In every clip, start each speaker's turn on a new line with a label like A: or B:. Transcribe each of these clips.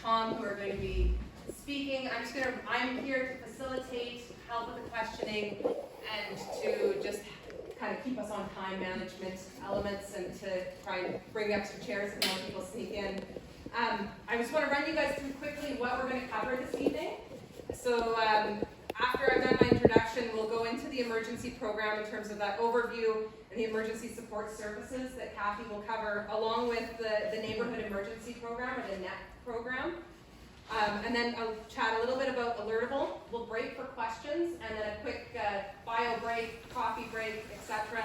A: Tom who are going to be speaking. I'm here to facilitate, help with the questioning, and to just kind of keep us on time management elements and to try and bring extra chairs if more people sneak in. I just want to run you guys through quickly what we're going to cover this evening. So after I've done my introduction, we'll go into the emergency program in terms of that overview and the emergency support services that Kathy will cover, along with the neighborhood emergency program, or the NET program. And then I'll chat a little bit about Alertable. We'll break for questions, and then a quick bio break, coffee break, etc.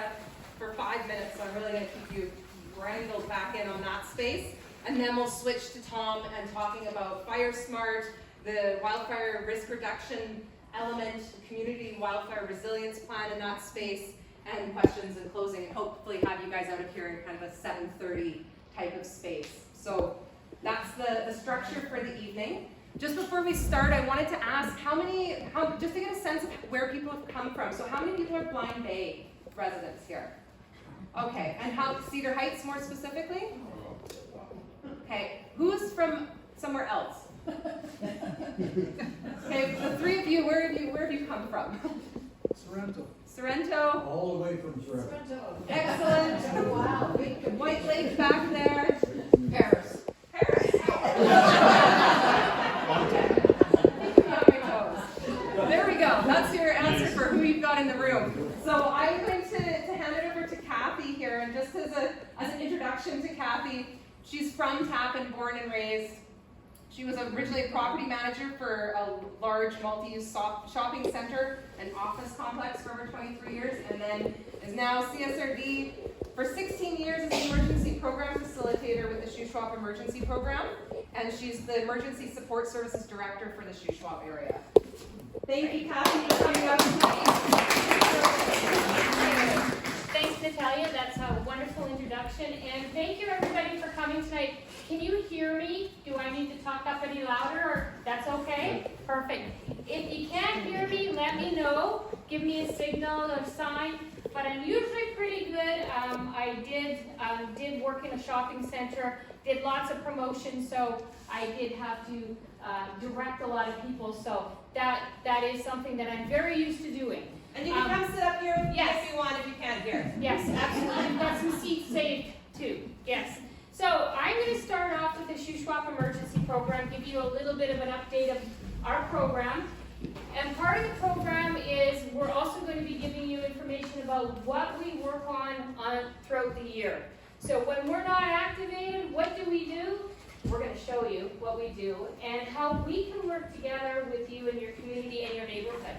A: for 5 minutes. So I'm really going to keep you wrangled back in on that space. And then we'll switch to Tom and talking about FireSmart, the wildfire risk reduction element, community wildfire resilience plan in that space, and questions and closing, and hopefully have you guys out of here in kind of a 7:30 type of space. So that's the structure for the evening. Just before we start, I wanted to ask just to get a sense of where people have come from. So how many people are Blind Bay residents here? Okay, and how, Cedar Heights more specifically? Okay, who's from somewhere else? Okay, the three of you, where have you come from?
B: Sorrento.
A: Sorrento?
B: All the way from Sorrento.
A: Excellent. Wow. White Lake back there.
C: Paris.
A: There we go. That's your answer for who you've got in the room. So I'm going to hand it over to Kathy here, and just as an introduction to Kathy, she's from Tappan, born and raised. She was originally a property manager for a large multi-use shopping center and office complex for over 23 years, and then is now CSRD for 16 years as the emergency program facilitator with the Shuswap Emergency Program, and she's the Emergency Support Services Director for the Shuswap area. Thank you, Kathy, for coming up tonight.
D: Thanks, Natalia. That's a wonderful introduction, and thank you everybody for coming tonight. Can you hear me? Do I need to talk up any louder, or that's okay? Perfect. If you can't hear me, let me know. Give me a signal or sign. But I'm usually pretty good. I did work in a shopping center, did lots of promotions, so I did have to direct a lot of people. So that is something that I'm very used to doing.
A: And you can come sit up here
D: yes.
A: if you want, if you can't hear.
D: Yes, absolutely. We've got some seats saved too. Yes. So I'm going to start off with the Shuswap Emergency Program, give you a little bit of an update of our program. And part of the program is we're also going to be giving you information about what we work on throughout the year. So when we're not activated, what do we do? We're going to show you what we do and how we can work together with you and your community and your neighborhood.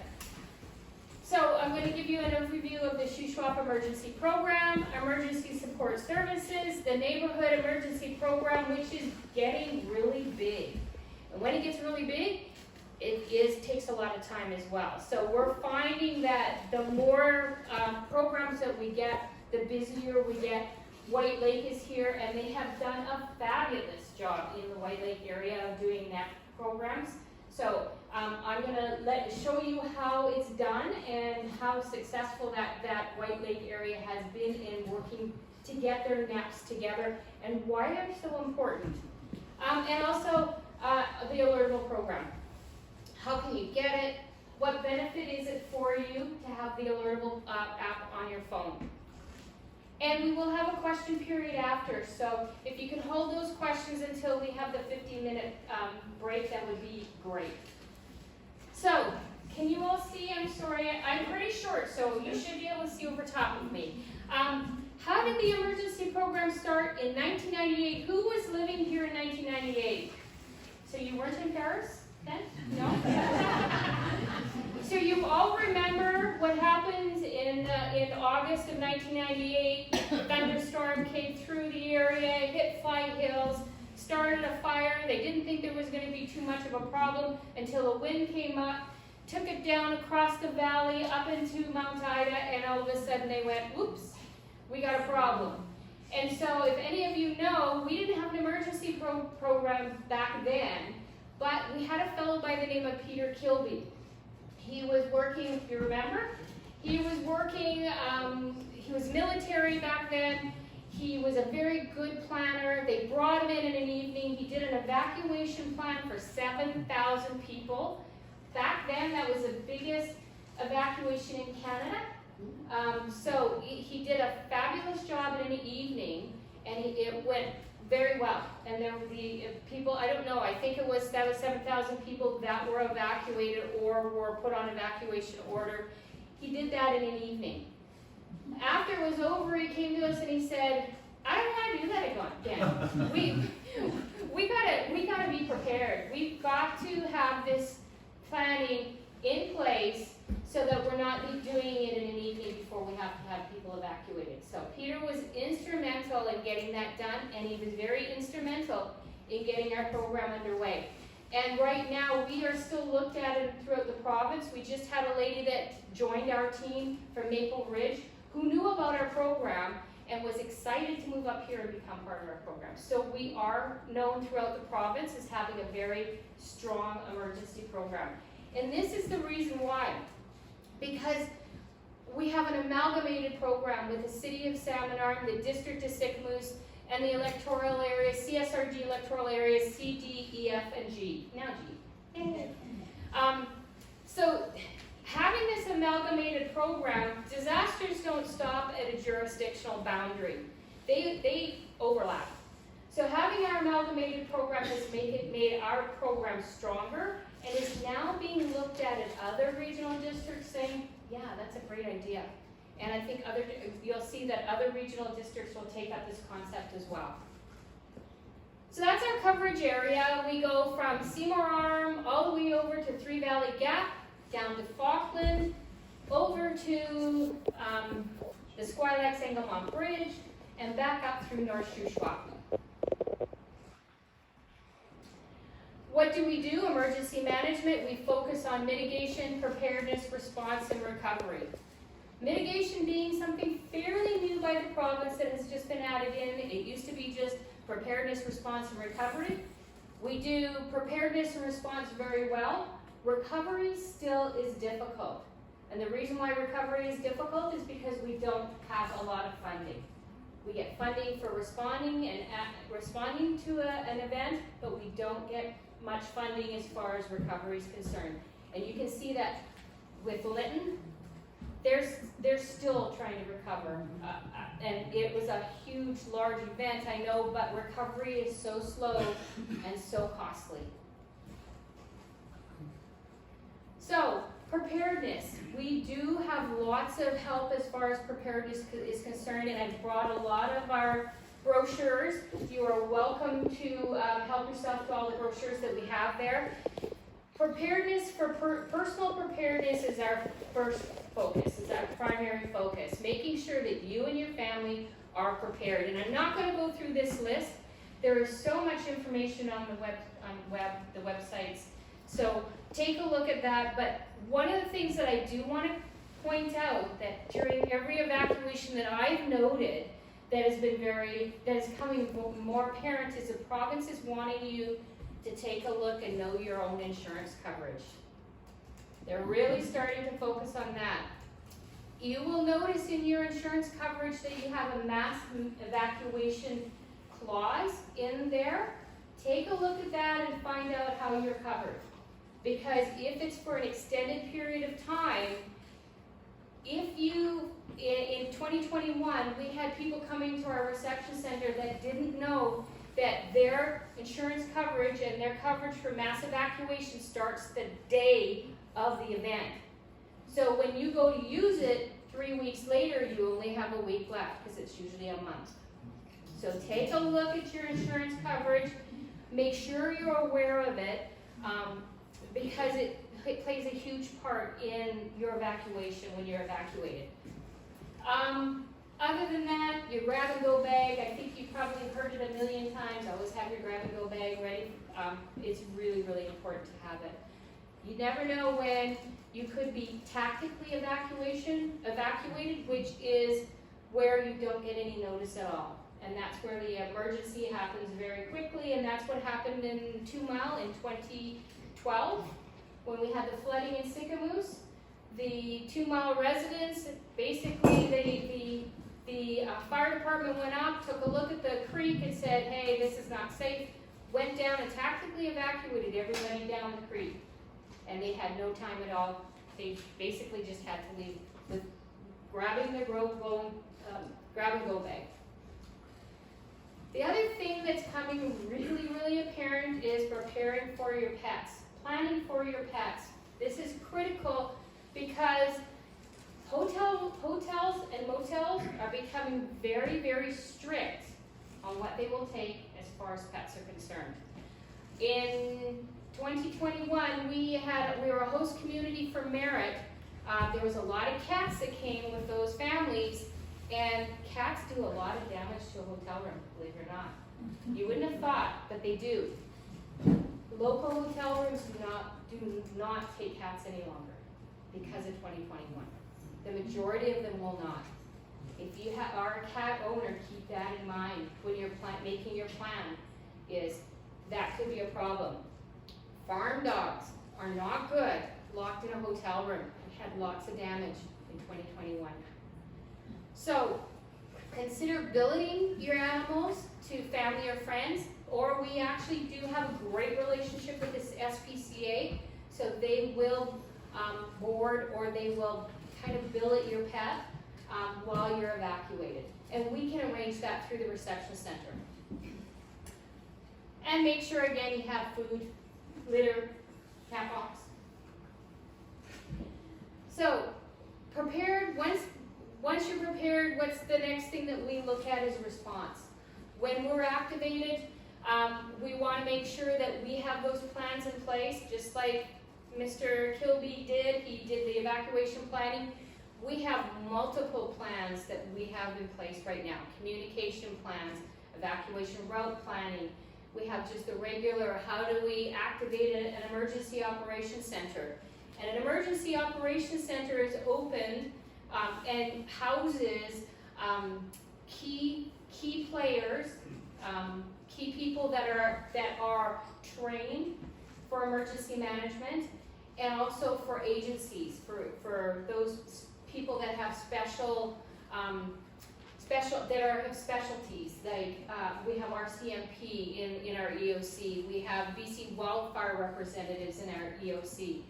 D: So I'm going to give you an overview of the Shuswap Emergency Program, Emergency Support Services, the Neighborhood Emergency Program, which is getting really big. And when it gets really big, it takes a lot of time as well. So we're finding that the more programs that we get, the busier we get. White Lake is here, and they have done a fabulous job in the White Lake area of doing NET programs. So I'm going to show you how it's done and how successful that White Lake area has been in working to get their NEPs together and why they're so important. And also the Alertable program. How can you get it? What benefit is it for you to have the Alertable app on your phone? And we will have a question period after, so if you can hold those questions until we have the 15-minute break, that would be great. So, can you all see? I'm sorry, I'm pretty short, so you should be able to see over top of me. How did the emergency program start in 1998? Who was living here in 1998? So you weren't in Paris then? No? So you all remember what happened in August of 1998. Thunderstorm came through the area, hit Fly Hills, started a fire. They didn't think there was going to be too much of a problem until a wind came up, took it down across the valley, up into Mount Ida, and all of a sudden they went, whoops, we got a problem. And so if any of you know, we didn't have an emergency program back then, but we had a fellow by the name of Peter Kilby. He was working, if you remember, he was working, he was military back then. He was a very good planner. They brought him in an evening. He did an evacuation plan for 7,000 people. Back then, that was the biggest evacuation in Canada. So he did a fabulous job in an evening, and it went very well. And there were the people, I don't know, I think that was 7,000 people that were evacuated or were put on evacuation order. He did that in an evening. After it was over, he came to us and he said, I don't want to do that again. we gotta be prepared. We've got to have this planning in place so that we're not doing it in an evening before we have to have people evacuated. So Peter was instrumental in getting that done, and he was very instrumental in getting our program underway. And right now, we are still looked at it throughout the province. We just had a lady that joined our team from Maple Ridge who knew about our program and was excited to move up here and become part of our program. So we are known throughout the province as having a very strong emergency program. And this is the reason why. Because we have an amalgamated program with the City of Salmon Arm, the District of Sicamous, and the electoral areas, CSRD electoral areas, C, D, E, F, and G. Now G. So having this amalgamated program, disasters don't stop at a jurisdictional boundary. They overlap. So having our amalgamated program has made our program stronger, and is now being looked at in other regional districts saying, yeah, that's a great idea. And I think you'll see that other regional districts will take up this concept as well. So that's our coverage area. We go from Seymour Arm all the way over to Three Valley Gap, down to Falkland, over to the Squilax-Engelmont Bridge, and back up through North Shuswap. What do? Emergency management. We focus on mitigation, preparedness, response, and recovery. Mitigation being something fairly new by the province that has just been added in. It used to be just preparedness, response, and recovery. We do preparedness and response very well. Recovery still is difficult. And the reason why recovery is difficult is because we don't have a lot of funding. We get funding for responding to an event, but we don't get much funding as far as recovery is concerned. And you can see that with Lytton, they're still trying to recover. And it was a huge, large event, I know, but recovery is so slow and so costly. So, preparedness. We do have lots of help as far as preparedness is concerned, and I've brought a lot of our brochures. You are welcome to help yourself to all the brochures that we have there. Preparedness for personal preparedness is our first focus, is our primary focus. Making sure that you and your family are prepared. And I'm not going to go through this list. There is so much information on the websites. So take a look at that. But one of the things that I do want to point out that during every evacuation that I've noted that is coming more apparent is the province is wanting you to take a look and know your own insurance coverage. They're really starting to focus on that. You will notice in your insurance coverage that you have a mass evacuation clause in there. Take a look at that and find out how you're covered. Because if it's for an extended period of time, in 2021, we had people coming to our reception center that didn't know that their insurance coverage and their coverage for mass evacuation starts the day of the event. So when you go to use it 3 weeks later, you only have a week left because it's usually a month. So take a look at your insurance coverage. Make sure you're aware of it because it plays a huge part in your evacuation when you're evacuated. Other than that, your grab-and-go bag, I think you've probably heard it a million times. Always have your grab-and-go bag ready. It's really, really important to have it. You never know when you could be tactically evacuated, which is where you don't get any notice at all. And that's where the emergency happens very quickly, and that's what happened in 2 Mile in 2012 when we had the flooding in Sicamous. The 2 Mile residents, basically The fire department went up, took a look at the creek and said, hey, this is not safe. Went down and tactically evacuated everybody down the creek. And they had no time at all. They basically just had to leave with grabbing their grab-and-go bag. The other thing that's coming really, really apparent is preparing for your pets, planning for your pets. This is critical because hotels and motels are becoming very, very strict on what they will take as far as pets are concerned. In 2021, we were a host community for Merritt. There was a lot of cats that came with those families, and cats do a lot of damage to a hotel room, believe it or not. You wouldn't have thought, but they do. Local hotel rooms do not take cats any longer because of 2021. The majority of them will not. If you are a cat owner, keep that in mind when you're making your plan, is that could be a problem. Farm dogs are not good locked in a hotel room. We had lots of damage in 2021. So consider billeting your animals to family or friends, or we actually do have a great relationship with this SPCA, so they will board or they will kind of billet your pet while you're evacuated. And we can arrange that through the reception center. And make sure again you have food, litter, cat box. So prepared, once you're prepared, what's the next thing that we look at is response. When we're activated, we want to make sure that we have those plans in place, just like Mr. Kilby did. He did the evacuation planning. We have multiple plans that we have in place right now. Communication plans, evacuation route planning. We have just the regular, how do we activate an emergency operations center? And an emergency operations center is opened and houses key players, key people that are trained for emergency management, and also for agencies, for those people that have have specialties, like we have RCMP in our EOC, we have BC wildfire representatives in our EOC.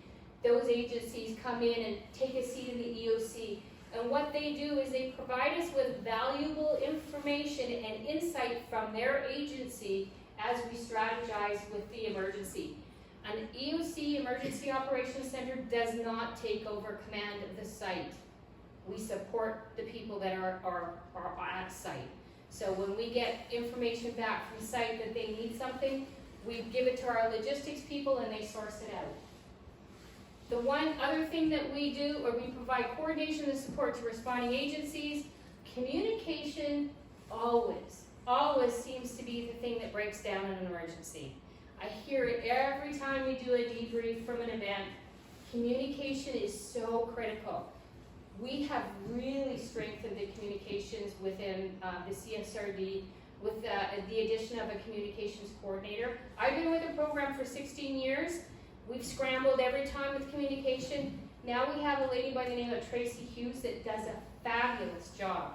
D: Those agencies come in and take a seat in the EOC, and what they do is they provide us with valuable information and insight from their agency as we strategize with the emergency. An EOC, Emergency Operations Center, does not take over command of the site. We support the people that are at site. So when we get information back from site that they need something, we give it to our logistics people and they source it out. The one other thing that we do, or we provide coordination and support to responding agencies. Communication always seems to be the thing that breaks down in an emergency. I hear it every time we do a debrief from an event. Communication is so critical. We have really strengthened the communications within the CSRD with the addition of a communications coordinator. I've been with the program for 16 years. We've scrambled every time with communication. Now we have a lady by the name of Tracy Hughes that does a fabulous job.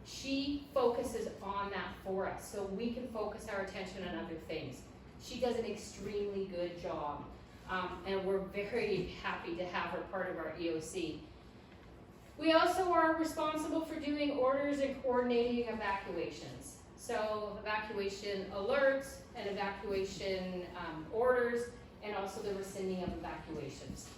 D: She focuses on that for us so we can focus our attention on other things. She does an extremely good job, and we're very happy to have her part of our EOC. We also are responsible for doing orders and coordinating evacuations. So evacuation alerts and evacuation orders, and also the rescinding of evacuations.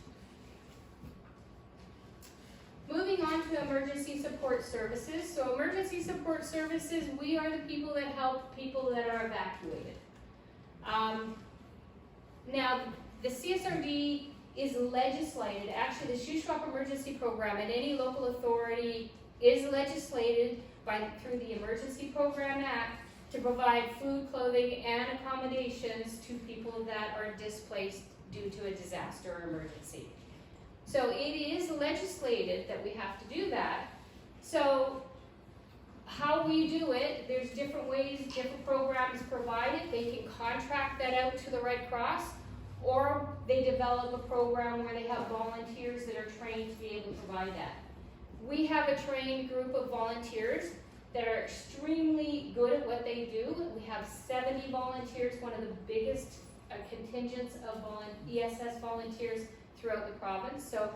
D: Moving on to emergency support services. So emergency support services, we are the people that help people that are evacuated. Now, the CSRD is legislated. Actually, the Shuswap Emergency Program at any local authority is legislated through the Emergency Program Act to provide food, clothing, and accommodations to people that are displaced due to a disaster or emergency. So it is legislated that we have to do that. So how we do it, there's different ways, different programs provide it. They can contract that out to the Red Cross, or they develop a program where they have volunteers that are trained to be able to provide that. We have a trained group of volunteers that are extremely good at what they do. We have 70 volunteers, one of the biggest contingents of ESS volunteers throughout the province. So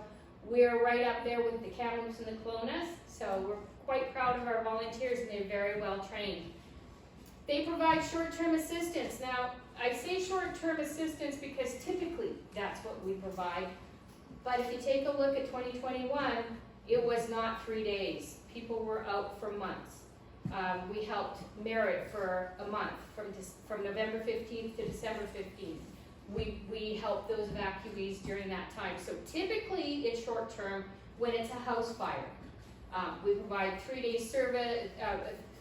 D: we're right up there with the Kamloops and the Kelownas. So we're quite proud of our volunteers, and they're very well trained. They provide short-term assistance. Now, I say short-term assistance because typically that's what we provide. But if you take a look at 2021, it was not 3 days. People were out for months. We helped Merritt for a month, from November 15th to December 15th. We helped those evacuees during that time. So typically it's short term when it's a house fire. We provide 3 days service,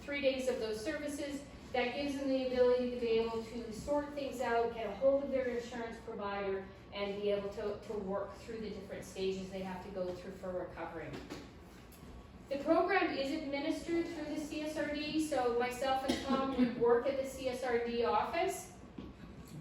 D: 3 days of those services. That gives them the ability to be able to sort things out, get a hold of their insurance provider, and be able to work through the different stages they have to go through for recovering. The program is administered through the CSRD, so myself and Tom, we work at the CSRD office,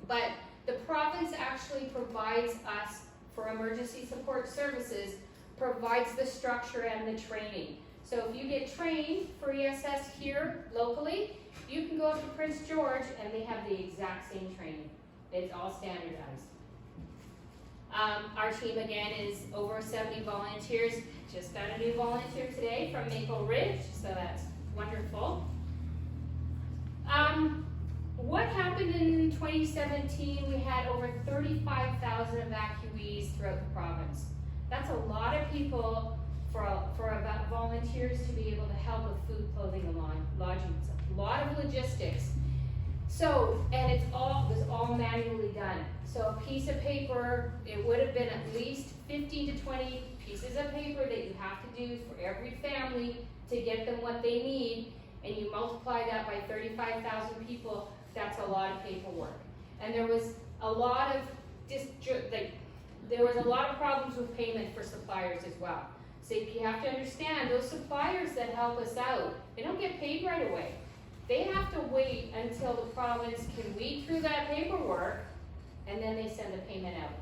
D: but the province actually provides us, for emergency support services, provides the structure and the training. So if you get trained for ESS here locally, you can go up to Prince George and they have the exact same training. It's all standardized. Our team again is over 70 volunteers. Just got a new volunteer today from Maple Ridge, so that's wonderful. What happened in 2017? We had over 35,000 evacuees throughout the province. That's a lot of people for volunteers to be able to help with food, clothing, and lodging. It's a lot of logistics. So, and it was all manually done. So a piece of paper, it would have been at least 15 to 20 pieces of paper that you have to do for every family to get them what they need, and you multiply that by 35,000 people, that's a lot of paperwork. And there was a lot of problems with payment for suppliers as well. So you have to understand, those suppliers that help us out, they don't get paid right away. They have to wait until the province can weed through that paperwork, and then they send the payment out.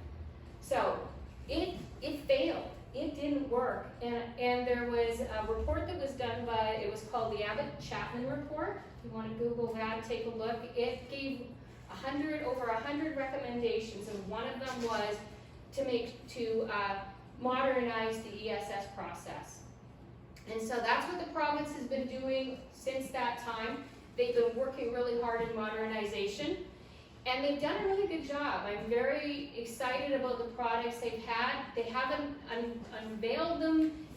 D: So it failed. It didn't work. And there was a report that was done by, it was called the Abbott-Chapman report. If you want to Google that, take a look. It gave over 100 recommendations, and one of them was to modernize the ESS process. And so that's what the province has been doing since that time. They've been working really hard in modernization, and they've done a really good job. I'm very excited about the products they've had. They haven't unveiled them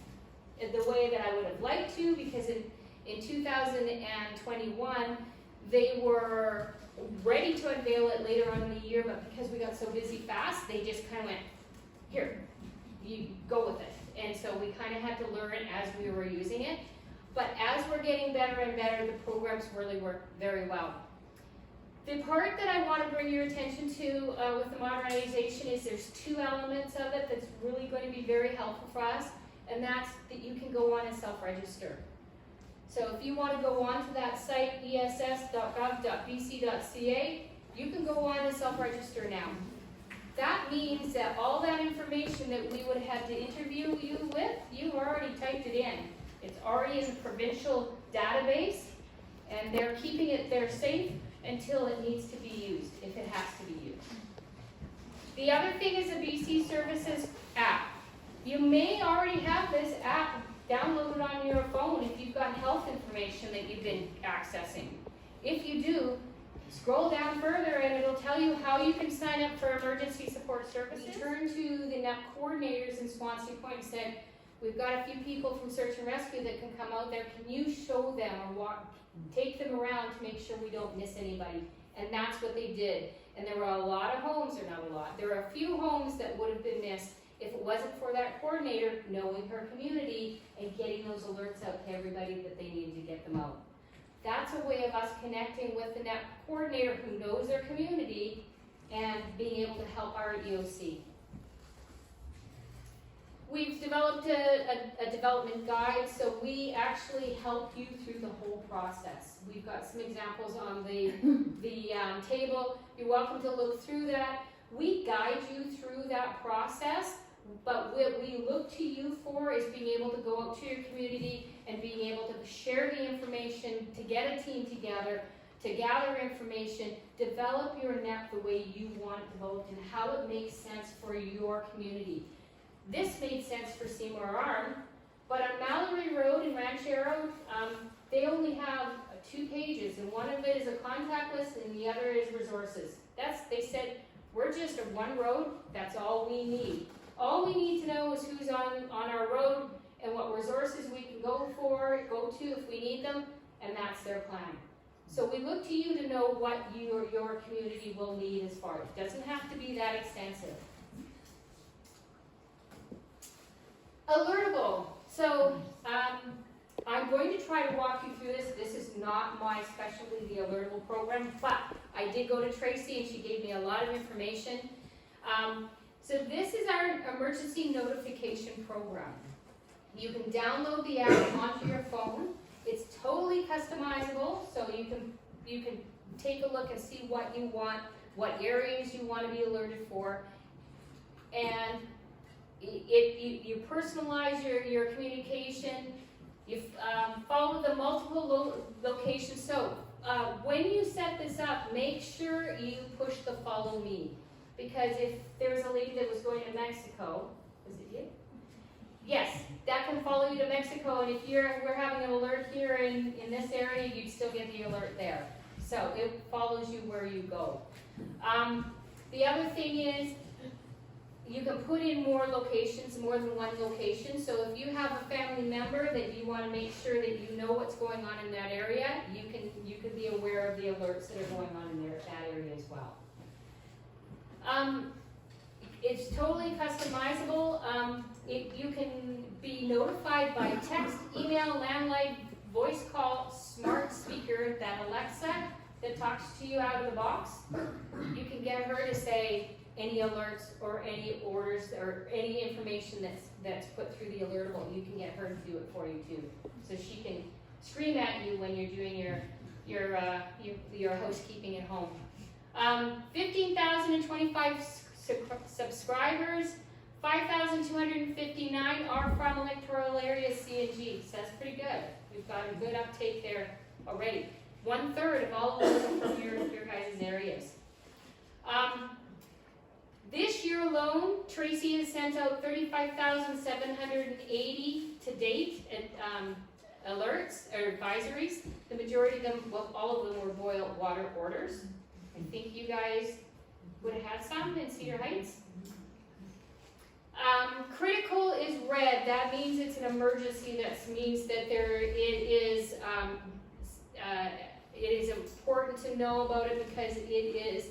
D: the way that I would have liked to, because in 2021, they were ready to unveil it later on in the year, but because we got so busy fast, they just kind of went, here, you go with it. And so we kind of had to learn it as we were using it. But as we're getting better and better, the programs really work very well. The part that I want to bring your attention to with the modernization is there's two elements of it that's really going to be very helpful for us, and that's that you can go on and self-register. So if you want to go on to that site, ess.gov.bc.ca, you can go on and self-register now. That means that all that information that we would have had to interview you with, you've already typed it in. It's already in the provincial database, and they're keeping it there safe until it needs to be used, if it has to be used. The other thing is the BC Services app. You may already have this app downloaded on your phone if you've got health information that you've been accessing. If you do, scroll down further and it'll tell you how you can sign up for emergency support services. We turned to the NEP coordinators in Swansea Point and said, we've got a few people from search and rescue that can come out there. Can you show them or take them around to make sure we don't miss anybody? And that's what they did. And there were a lot of homes, or not a lot, there were a few homes that would have been missed if it wasn't for that coordinator knowing her community and getting those alerts out to everybody that they needed to get them out. That's a way of us connecting with the NEP coordinator who knows their community and being able to help our EOC. We've developed a development guide, so we actually help you through the whole process. We've got some examples on the table. You're welcome to look through that. We guide you through that process but what we look to you for is being able to go out to your community and being able to share the information, to get a team together, to gather information, develop your net the way you want it developed and how it makes sense for your community. This made sense for Seymour Arm, but on Mallory Road and Ranchero, they only have 2 pages, and one of it is a contact list and the other is resources. They said, we're just a one road, that's all we need. All we need to know is who's on our road and what resources we can go to if we need them, and that's their plan. So we look to you to know what your community will need as far. It doesn't have to be that extensive. Alertable. So I'm going to try to walk you through this. This is not my specialty, the Alertable program, but I did go to Tracy and she gave me a lot of information. So this is our emergency notification program. You can download the app onto your phone. It's totally customizable, so you can take a look and see what you want, what areas you want to be alerted for, and you personalize your communication. You follow the multiple locations. So when you set this up, make sure you push the follow me, because if there's a lady that was going to Mexico, was it you? Yes, that can follow you to Mexico, and if we're having an alert here in this area, you'd still get the alert there. So it follows you where you go. The other thing is, you can put in more locations, more than one location. So if you have a family member that you want to make sure that you know what's going on in that area, you can be aware of the alerts that are going on in that area as well. It's totally customizable. You can be notified by text, email, landline, voice call, smart speaker, that Alexa that talks to you out of the box. You can get her to say any alerts or any orders or any information that's put through the Alertable. You can get her to do it for you too. So she can scream at you when you're doing your housekeeping at home. 15,025 subscribers, 5,259 are from electoral area C and G. So that's pretty good. We've got a good uptake there already. 1/3 of all of those are from your guys' areas. This year alone, Tracy has sent out 35,780 to date alerts or advisories. The majority of them, well, all of them were boil water orders. I think you guys would have had some in Cedar Heights. Critical is red. That means it's an emergency. That means that it is important to know about it because it is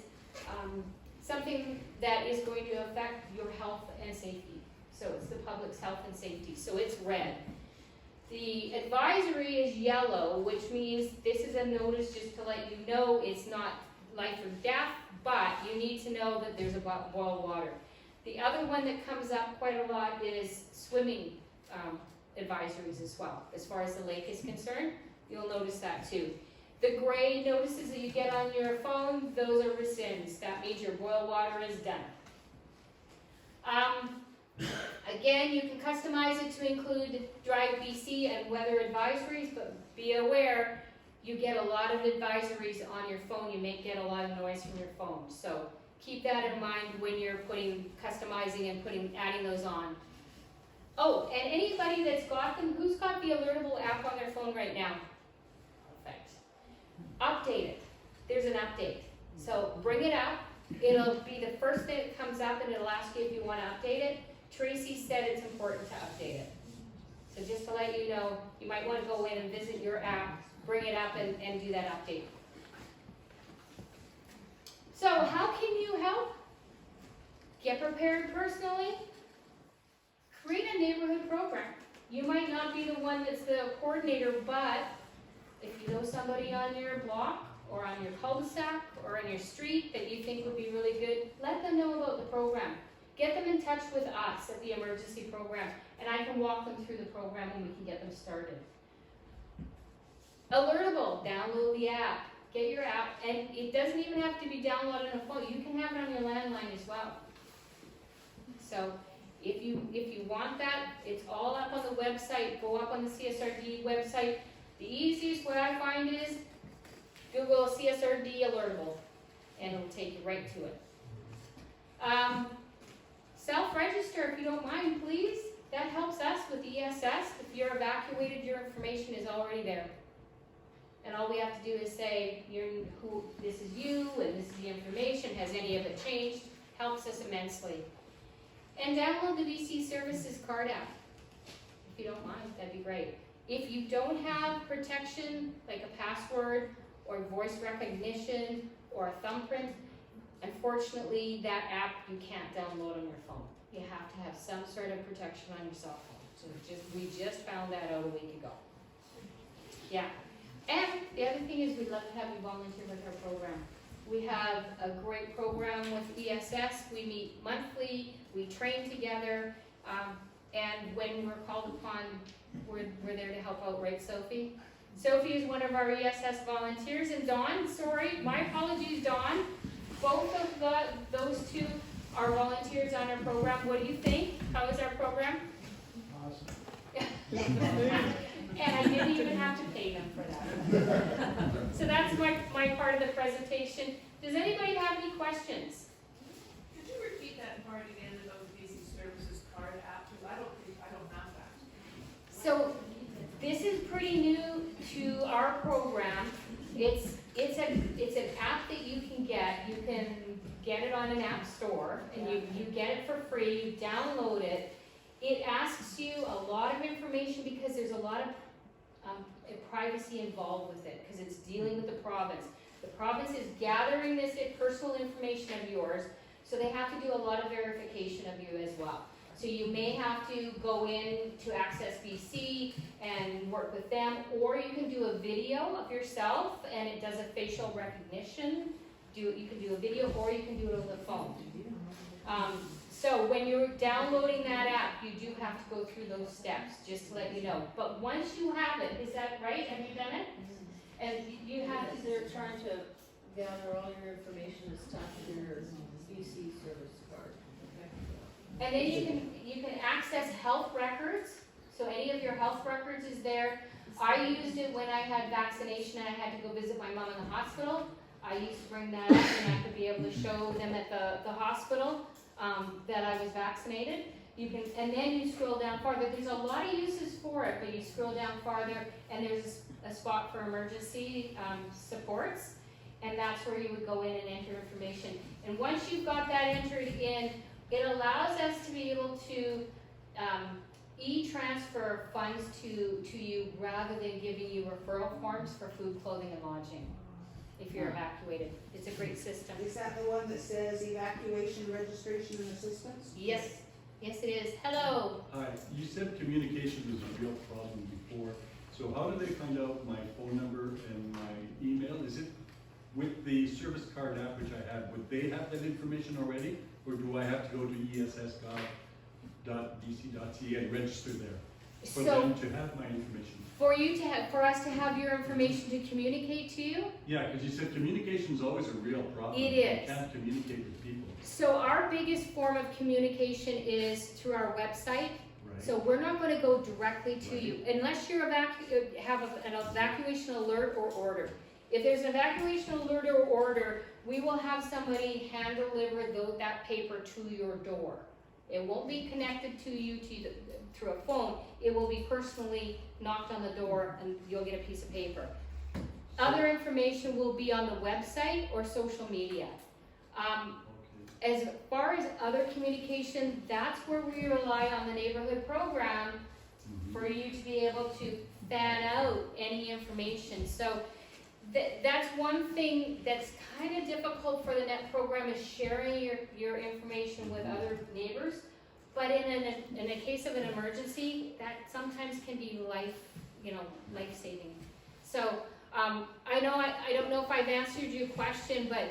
D: something that is going to affect your health and safety. So it's the public's health and safety. So it's red. The advisory is yellow, which means this is a notice just to let you know it's not life or death, but you need to know that there's about boil water. The other one that comes up quite a lot is swimming advisories as well. As far as the lake is concerned, you'll notice that too. The gray notices that you get on your phone, those are rescinds. That means your boil water is done. Again, you can customize it to include Drive BC and weather advisories, but be aware, you get a lot of advisories on your phone. You may get a lot of noise from your phone. So keep that in mind when you're customizing and adding those on. Oh, and anybody that's got them, who's got the Alertable app on their phone right now? Perfect. Update it. There's an update. So bring it up. It'll be the first thing that comes up and it'll ask you if you want to update it. Tracy said it's important to update it. So just to let you know, you might want to go in and visit your app, bring it up and do that update. So how can you help? Get prepared personally. Create a neighborhood program. You might not be the one that's the coordinator, but if you know somebody on your block or on your cul-de-sac or on your street that you think would be really good, let them know about the program. Get them in touch with us at the emergency program, and I can walk them through the program and we can get them started. Alertable, download the app. Get your app, and it doesn't even have to be downloaded on a phone. You can have it on your landline as well. So If you want that, it's all up on the website. Go up on the CSRD website. The easiest way I find is Google CSRD alertable, and it'll take you right to it. Self-register if you don't mind, please. That helps us with the ESS. If you're evacuated, your information is already there. And all we have to do is say, this is you, and this is the information. Has any of it changed? Helps us immensely. And download the BC Services card app. If you don't mind, that'd be great. If you don't have protection, like a password, or voice recognition, or a thumbprint, unfortunately, that app you can't download on your phone. You have to have some sort of protection on your cell phone. So we just found that out a week ago. Yeah. And the other thing is we'd love to have you volunteer with our program. We have a great program with ESS. We meet monthly, we train together, and when we're called upon, we're there to help out, right, Sophie? Sophie is one of our ESS volunteers, and Dawn, sorry, my apologies, Dawn. Both of those two are volunteers on our program. What do you think? How is our program?
B: Awesome.
D: And I didn't even have to pay them for that. So that's my part of the presentation. Does anybody have any questions?
C: Could you repeat that part again about the BC Services card app? Because I don't have that.
D: So this is pretty new to our program. It's an app that you can get. You can get it on an app store, and you get it for free. You download it. It asks you a lot of information because there's a lot of privacy involved with it because it's dealing with the province. The province is gathering this personal information of yours, so they have to do a lot of verification of you as well. So you may have to go in to Access BC and work with them, or you can do a video of yourself and it does a facial recognition. You can do a video, or you can do it over the phone. So when you're downloading that app, you do have to go through those steps, just to let you know. But once you have it, is that right? Have you done it? And you have to.
E: They're trying to gather all your information and stuff to your BC service card.
D: And then you can access health records. So any of your health records is there. I used it when I had vaccination and I had to go visit my mom in the hospital. I used to bring that up and I could be able to show them at the hospital that I was vaccinated. You can, and then you scroll down farther. There's a lot of uses for it, but you scroll down farther and there's a spot for emergency supports, and that's where you would go in and enter information. And once you've got that entered in, it allows us to be able to e-transfer funds to you rather than giving you referral forms for food, clothing, and lodging if you're evacuated. It's a great system.
F: Is that the one that says evacuation, registration, and assistance?
D: Yes, yes it is. Hello.
G: Hi, you said communication was a real problem before. So how do they find out my phone number and my email? Is it with the service card app which I have? Would they have that information already? Or do I have to go to ess.bc.ca and register there for them to have my information?
D: For us to have your information to communicate to you?
G: Yeah, because you said communication is always a real problem.
D: It is.
G: You can't communicate with people.
D: So our biggest form of communication is through our website.
G: Right.
D: So we're not going to go directly to you unless you have an evacuation alert or order. If there's an evacuation alert or order, we will have somebody hand deliver that paper to your door. It won't be connected to you through a phone. It will be personally knocked on the door and you'll get a piece of paper. Other information will be on the website or social media. As far as other communication, that's where we rely on the neighborhood program for you to be able to fan out any information. So that's one thing that's kind of difficult for the NET program is sharing your information with other neighbors. But in a case of an emergency, that sometimes can be life-saving. So I don't know if I've answered your question, but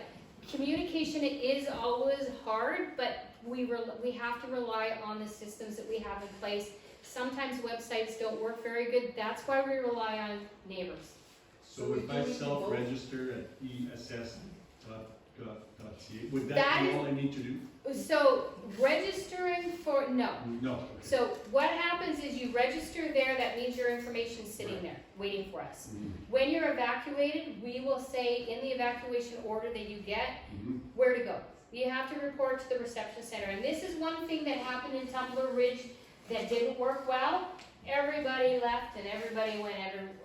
D: communication is always hard, but we have to rely on the systems that we have in place. Sometimes websites don't work very good. That's why we rely on neighbors.
G: So if I self-register at ess.bc.ca, Would that
D: That
G: be
D: is-
G: all I need to do?
D: So registering for, no.
G: No. Okay.
D: So what happens is you register there, that means your information's sitting there, waiting for us.
G: Mhm.
D: When you're evacuated, we will say in the evacuation order that you get,
G: Mhm.
D: where to go. You have to report to the reception center, and this is one thing that happened in Tumbler Ridge that didn't work well. Everybody left and everybody went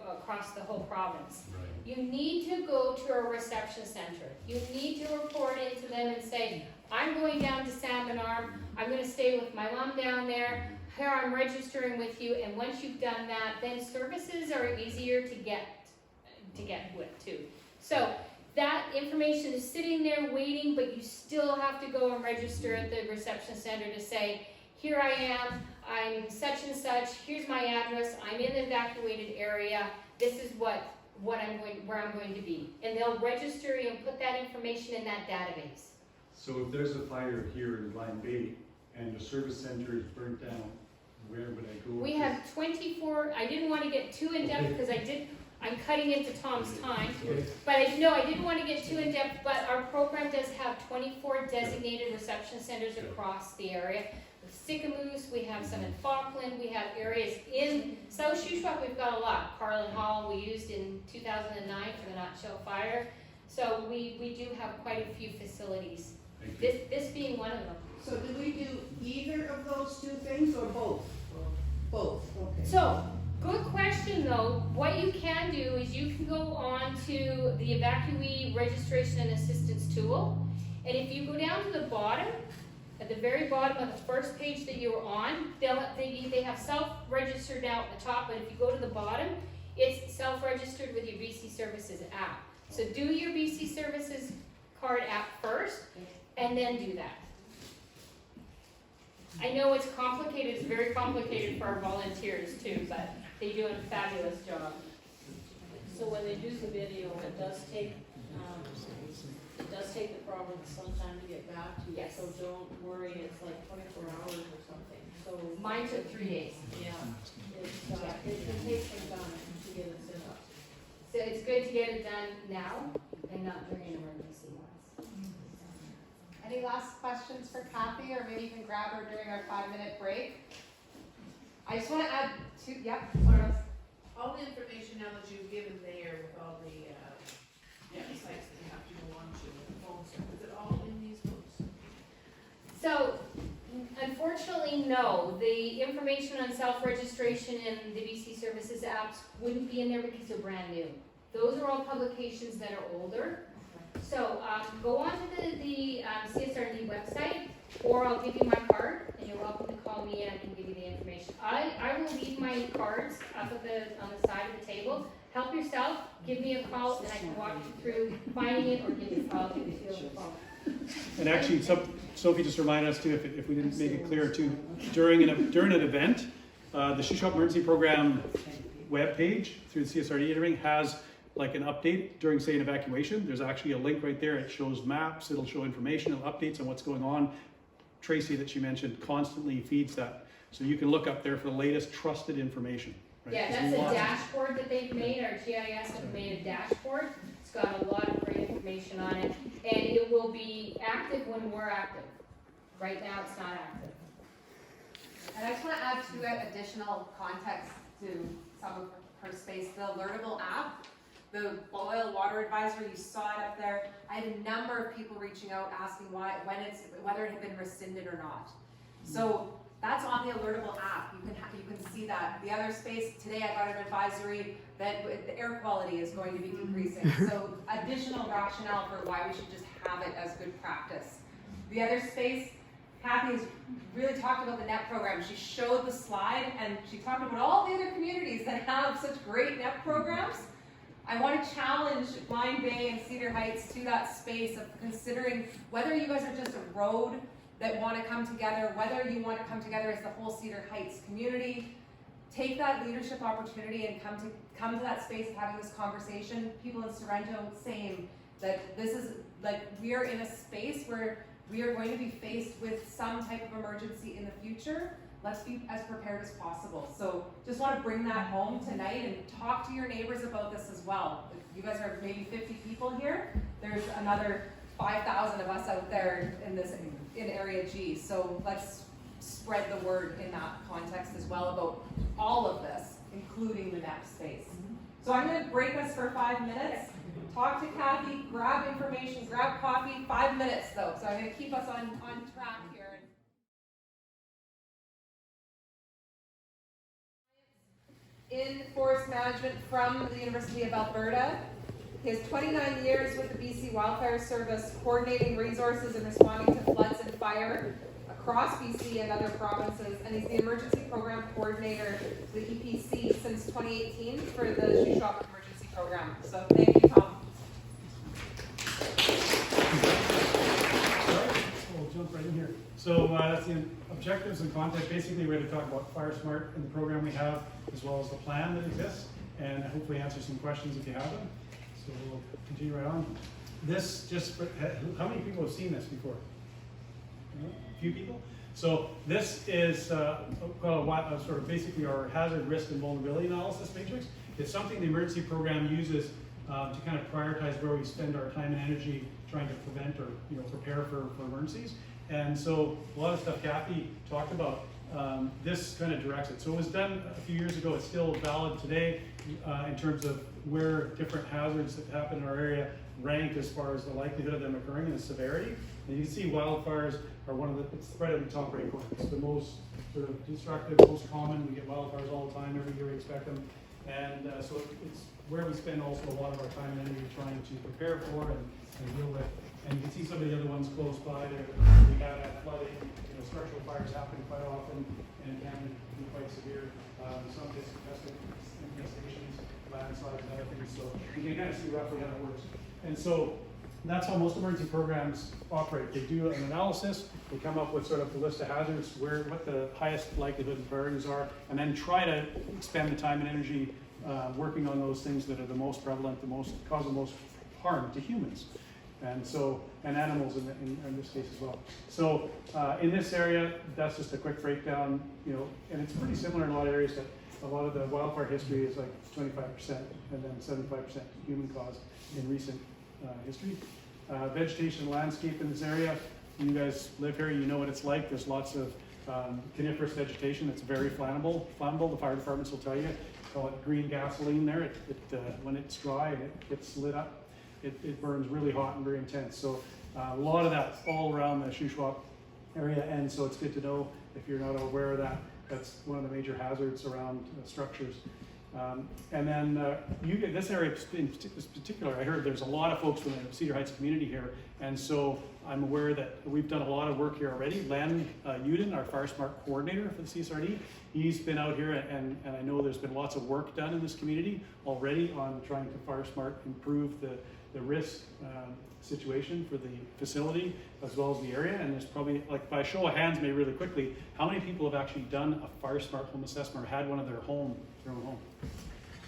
D: across the whole province.
G: Right.
D: You need to go to a reception center. You need to report into them and say, I'm going down to Salmon Arm, I'm gonna stay with my mom down there, here I'm registering with you, and once you've done that, then services are easier to get with too. So that information is sitting there waiting, but you still have to go and register at the reception center to say, here I am, I'm such and such, here's my address, I'm in the evacuated area, this is where I'm going to be. And they'll register you and put that information in that database.
G: So if there's a fire here in Blind Bay and the service center is burnt down, where would I go?
D: We have 24, I didn't want to get too in-depth because I'm cutting into Tom's time.
G: Okay.
D: But I didn't want to get too in-depth, but our program does have 24 designated reception centers across the area. With Sicamous, we have some in Falkland, we have areas in South Shuswap, we've got a lot. Carlin Hall, we used in 2009 for the Nutshell Fire. So we do have quite a few facilities,
G: Thank you.
D: this being one of them.
F: So do we do either of those two things or both? Both, okay.
D: So, good question though. What you can do is you can go on to the evacuee registration and assistance tool. And if you go down to the bottom, at the very bottom of the first page that you were on, they have self-registered now at the top, but if you go to the bottom, it's self-registered with your BC Services app. So do your BC Services card app first, and then do that. I know it's complicated, it's very complicated for our volunteers too, but they do a fabulous job.
E: So when they do the video, it does take the province some time to get back to you.
D: Yes.
E: So don't worry, it's like 24 hours or something, so.
D: Mine took 3 days.
E: Yeah, it can take some time to get it set up.
D: So it's good to get it done now and not during emergency ones.
A: Any last questions for Kathy, or maybe you can grab her during our 5-minute break? I just want to add two, yeah, Laura.
C: All the information now that you've given there with all the, sites that you have to go on to, with the phone stuff, is it all in these books?
D: So, unfortunately, no. The information on self-registration and the BC Services apps wouldn't be in there because they're brand new. Those are all publications that are older. So, go on to the CSRD website, or I'll give you my card, and you're welcome to call me and I can give you the information. I will leave my cards up on the side of the table. Help yourself, give me a call, and I can walk you through finding it, or give you a call if you feel the phone.
B: And actually, Sophie just reminded us too, if we didn't make it clear too, during an event, the Shuswap Emergency Program webpage through the CSRD hearing has like an update during, say, an evacuation. There's actually a link right there. It shows maps, it'll show information, it'll updates on what's going on. Tracy, that she mentioned, constantly feeds that. So you can look up there for the latest trusted information. Right?
D: Yeah, that's a dashboard that they've made, our GIS have made a dashboard. It's got a lot of great information on it, and it will be active when we're active. Right now, it's not active.
A: And I just want to add two additional context to some of her space. The Alertable app, the boil water advisory, you saw it up there. I had a number of people reaching out asking whether it had been rescinded or not. So that's on the Alertable app. You can see that. The other space, today I got an advisory that the air quality is going to be decreasing. So additional rationale for why we should just have it as good practice. The other space, Kathy has really talked about the NET program. She showed the slide and she talked about all the other communities that have such great NET programs. I want to challenge Blind Bay and Cedar Heights to that space of considering whether you guys are just a road that want to come together, whether you want to come together as the whole Cedar Heights community. Take that leadership opportunity and come to that space of having this conversation. People in Sorrento, same, that this is like, we are in a space where we are going to be faced with some type of emergency in the future. Let's be as prepared as possible. So just want to bring that home tonight and talk to your neighbors about this as well. If you guys are maybe 50 people here, there's another 5,000 of us out there in Area G, so let's spread the word in that context as well about all of this, including the next phase. So I'm going to break us for 5 minutes, talk to Kathy, grab information, grab coffee, 5 minutes though, so I'm going to keep us on track here. In forest management from the University of Alberta. He has 29 years with the BC Wildfire Service, coordinating resources and responding to floods and fire across BC and other provinces, and he's the emergency program coordinator for the EPC since 2018 for the Shuswap Emergency Program. So thank you, Tom.
B: We'll jump right in here. So that's the objectives and content. Basically, we're going to talk about FireSmart and the program we have, as well as the plan that exists, and hopefully answer some questions if you have them. So we'll continue right on. This just, how many people have seen this before? A few people? So this is sort of basically our hazard, risk, and vulnerability analysis matrix. It's something the emergency program uses to kind of prioritize where we spend our time and energy trying to prevent or prepare for emergencies. And so a lot of stuff Kathy talked about, this kind of directs it. So it was done a few years ago. It's still valid today in terms of where different hazards that happen in our area rank as far as the likelihood of them occurring and the severity. And you can see wildfires are one of the, it's right at the top right corner. It's the most sort of destructive, most common. We get wildfires all the time. Every year we expect them. And so it's where we spend also a lot of our time and energy trying to prepare for and deal with. And you can see some of the other ones close by there. We have had flooding, structural fires happen quite often and can be quite severe. Some infestations, landslides, and other things. So you can kind of see roughly how it works. And so that's how most emergency programs operate. They do an analysis, they come up with sort of the list of hazards, what the highest likelihood and priorities are, and then try to expend the time and energy working on those things that are the most prevalent, cause the most harm to humans. And so, and animals in this case as well. So in this area, that's just a quick breakdown, and it's pretty similar in a lot of areas that a lot of the wildfire history is like 25% and then 75% human caused in recent history. Vegetation landscape in this area, you guys live here, you know what it's like. There's lots of coniferous vegetation that's very flammable. The fire departments will tell you, call it green gasoline there. When it's dry and it gets lit up, it burns really hot and very intense. So a lot of that's all around the Shuswap area, and so it's good to know if you're not aware of that. That's one of the major hazards around structures. And then this area in particular, I heard there's a lot of folks from the Cedar Heights community here, and so I'm aware that we've done a lot of work here already. Len Uden, our FireSmart coordinator for the CSRD, he's been out here, and I know there's been lots of work done in this community already on trying to FireSmart improve the risk situation for the facility as well as the area. And there's probably, like by show of hands, maybe really quickly, how many people have actually done a FireSmart home assessment or had one of their own home?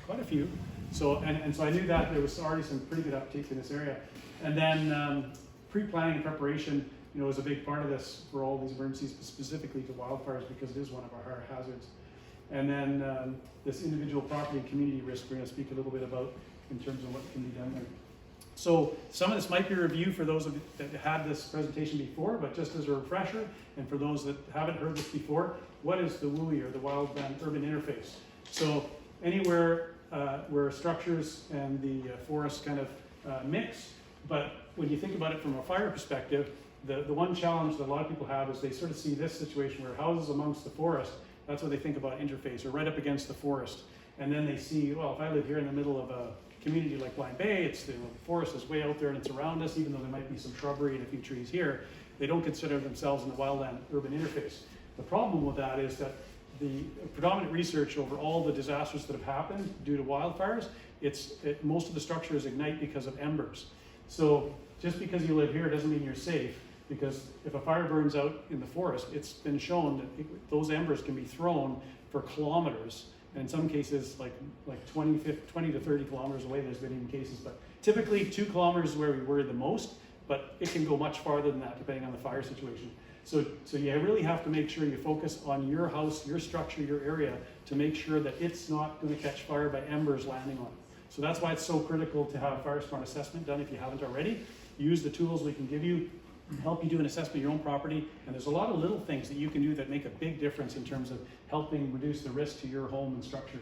B: Quite a few. So and so I knew that there was already some pretty good uptake in this area. And then pre-planning and preparation, is a big part of this for all these emergencies, specifically to wildfires, because it is one of our higher hazards. And then this individual property and community risk, we're going to speak a little bit about in terms of what can be done there. So some of this might be a review for those of you that had this presentation before, but just as a refresher, and for those that haven't heard this before, what is the WUI, or the Wildland Urban Interface? So anywhere where structures and the forest kind of mix, but when you think about it from a fire perspective, the one challenge that a lot of people have is they sort of see this situation where houses amongst the forest, that's what they think about interface, or right up against the forest. And then they see, well, if I live here in the middle of a community like Blind Bay, it's the forest is way out there and it's around us, even though there might be some shrubbery and a few trees here, they don't consider themselves in the wildland urban interface. The problem with that is that the predominant research over all the disasters that have happened due to wildfires, most of the structures ignite because of embers. So just because you live here doesn't mean you're safe, because if a fire burns out in the forest, it's been shown that those embers can be thrown for kilometers. And in some cases, like 20 to 30 kilometers away, there's been even cases, but typically 2 kilometers is where we worry the most, but it can go much farther than that depending on the fire situation. So you really have to make sure you focus on your house, your structure, your area, to make sure that it's not going to catch fire by embers landing on it. So that's why it's so critical to have FireSmart assessment done if you haven't already. use the tools we can give you, and help you do an assessment of your own property. And there's a lot of little things that you can do that make a big difference in terms of helping reduce the risk to your home and structure,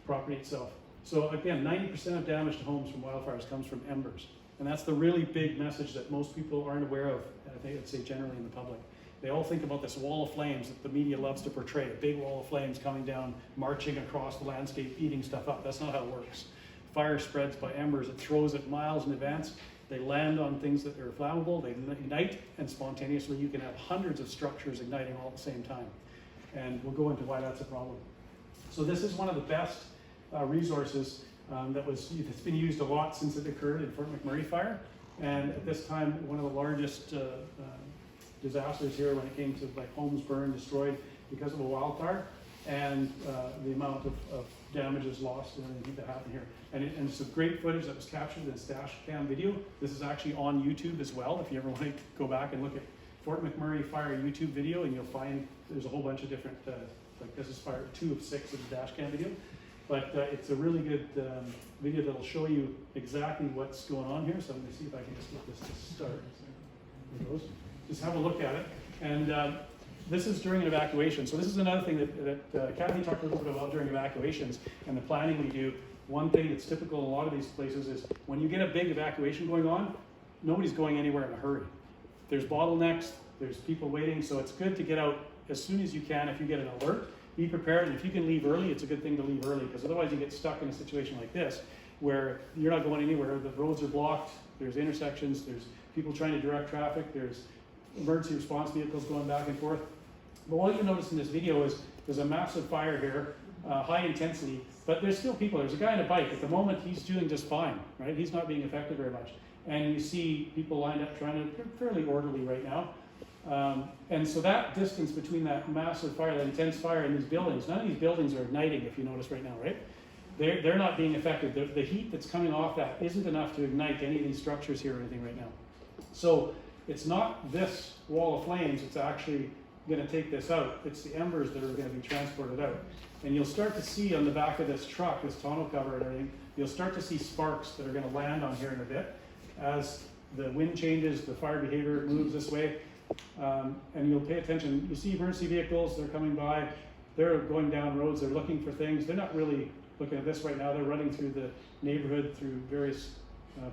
B: property itself. So again, 90% of damage to homes from wildfires comes from embers. And that's the really big message that most people aren't aware of, I think I'd say generally in the public. They all think about this wall of flames that the media loves to portray, a big wall of flames coming down, marching across the landscape, eating stuff up. That's not how it works. Fire spreads by embers. It throws it miles in advance. They land on things that are flammable, they ignite, and spontaneously you can have hundreds of structures igniting all at the same time. And we'll go into why that's a problem. So this is one of the best resources that's been used a lot since it occurred in Fort McMurray fire. And at this time, one of the largest disasters here when it came to like homes burned, destroyed because of a wildfire, and the amount of damages lost and everything that happened here. And it's some great footage that was captured in this dash cam video. This is actually on YouTube as well, if you ever want to go back and look at Fort McMurray fire YouTube video, and you'll find there's a whole bunch of different, like this is fire 2 of 6 of the dash cam video. But it's a really good video that'll show you exactly what's going on here. So I'm gonna see if I can just get this to start. There it goes. Just have a look at it. And this is during an evacuation. So this is another thing that Kathy talked a little bit about during evacuations and the planning we do. One thing that's typical in a lot of these places is when you get a big evacuation going on, nobody's going anywhere in a hurry. There's bottlenecks, there's people waiting, so it's good to get out as soon as you can if you get an alert. Be prepared, and if you can leave early, it's a good thing to leave early, because otherwise you get stuck in a situation like this where you're not going anywhere, the roads are blocked, there's intersections, there's people trying to direct traffic, there's emergency response vehicles going back and forth. But what you notice in this video is there's a massive fire here, high intensity, but there's still people. There's a guy on a bike. At the moment, he's doing just fine, right? He's not being affected very much. And you see people lined up trying to, they're fairly orderly right now. And so that distance between that massive fire, that intense fire in these buildings, none of these buildings are igniting, if you notice right now, right? They're not being affected. The heat that's coming off that isn't enough to ignite any of these structures here or anything right now. So it's not this wall of flames, it's actually going to take this out. It's the embers that are going to be transported out. And you'll start to see on the back of this truck, this tonneau cover and everything, you'll start to see sparks that are going to land on here in a bit. As the wind changes, the fire behavior moves this way. And you'll pay attention. You see emergency vehicles, they're coming by, they're going down roads, they're looking for things. They're not really looking at this right now, they're running through the neighborhood through various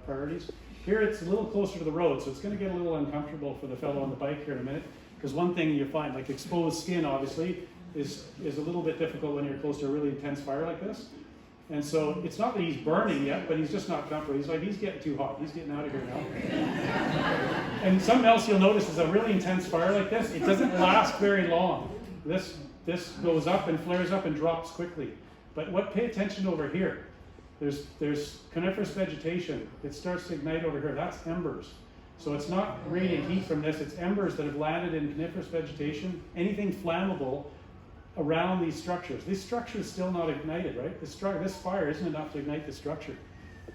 B: priorities. Here it's a little closer to the road, so it's going to get a little uncomfortable for the fellow on the bike here in a minute. Because one thing you find, like exposed skin obviously, is a little bit difficult when you're close to a really intense fire like this. And so it's not that he's burning yet, but he's just not comfortable. He's like, he's getting too hot. He's getting out of here now. And something else you'll notice is a really intense fire like this, it doesn't last very long. This goes up and flares up and drops quickly. But pay attention over here. There's coniferous vegetation. It starts to ignite over here. That's embers. So it's not radiant heat from this, it's embers that have landed in coniferous vegetation, anything flammable around these structures. This structure is still not ignited, right? This fire isn't enough to ignite the structure.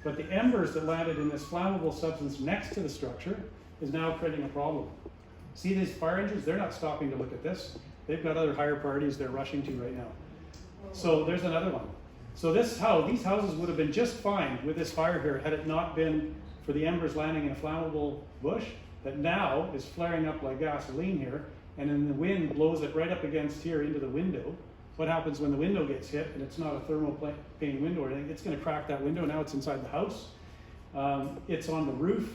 B: But the embers that landed in this flammable substance next to the structure is now creating a problem. See these fire engines? They're not stopping to look at this. They've got other higher priorities they're rushing to right now. So there's another one. So these houses would have been just fine with this fire here had it not been for the embers landing in a flammable bush that now is flaring up like gasoline here, and then the wind blows it right up against here into the window. What happens when the window gets hit, and it's not a thermal pane window or anything, it's going to crack that window. Now it's inside the house. It's on the roof.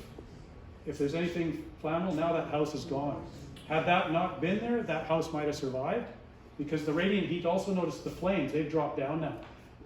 B: If there's anything flammable, now that house is gone. Had that not been there, that house might have survived, because the radiant heat, also notice the flames, they've dropped down now.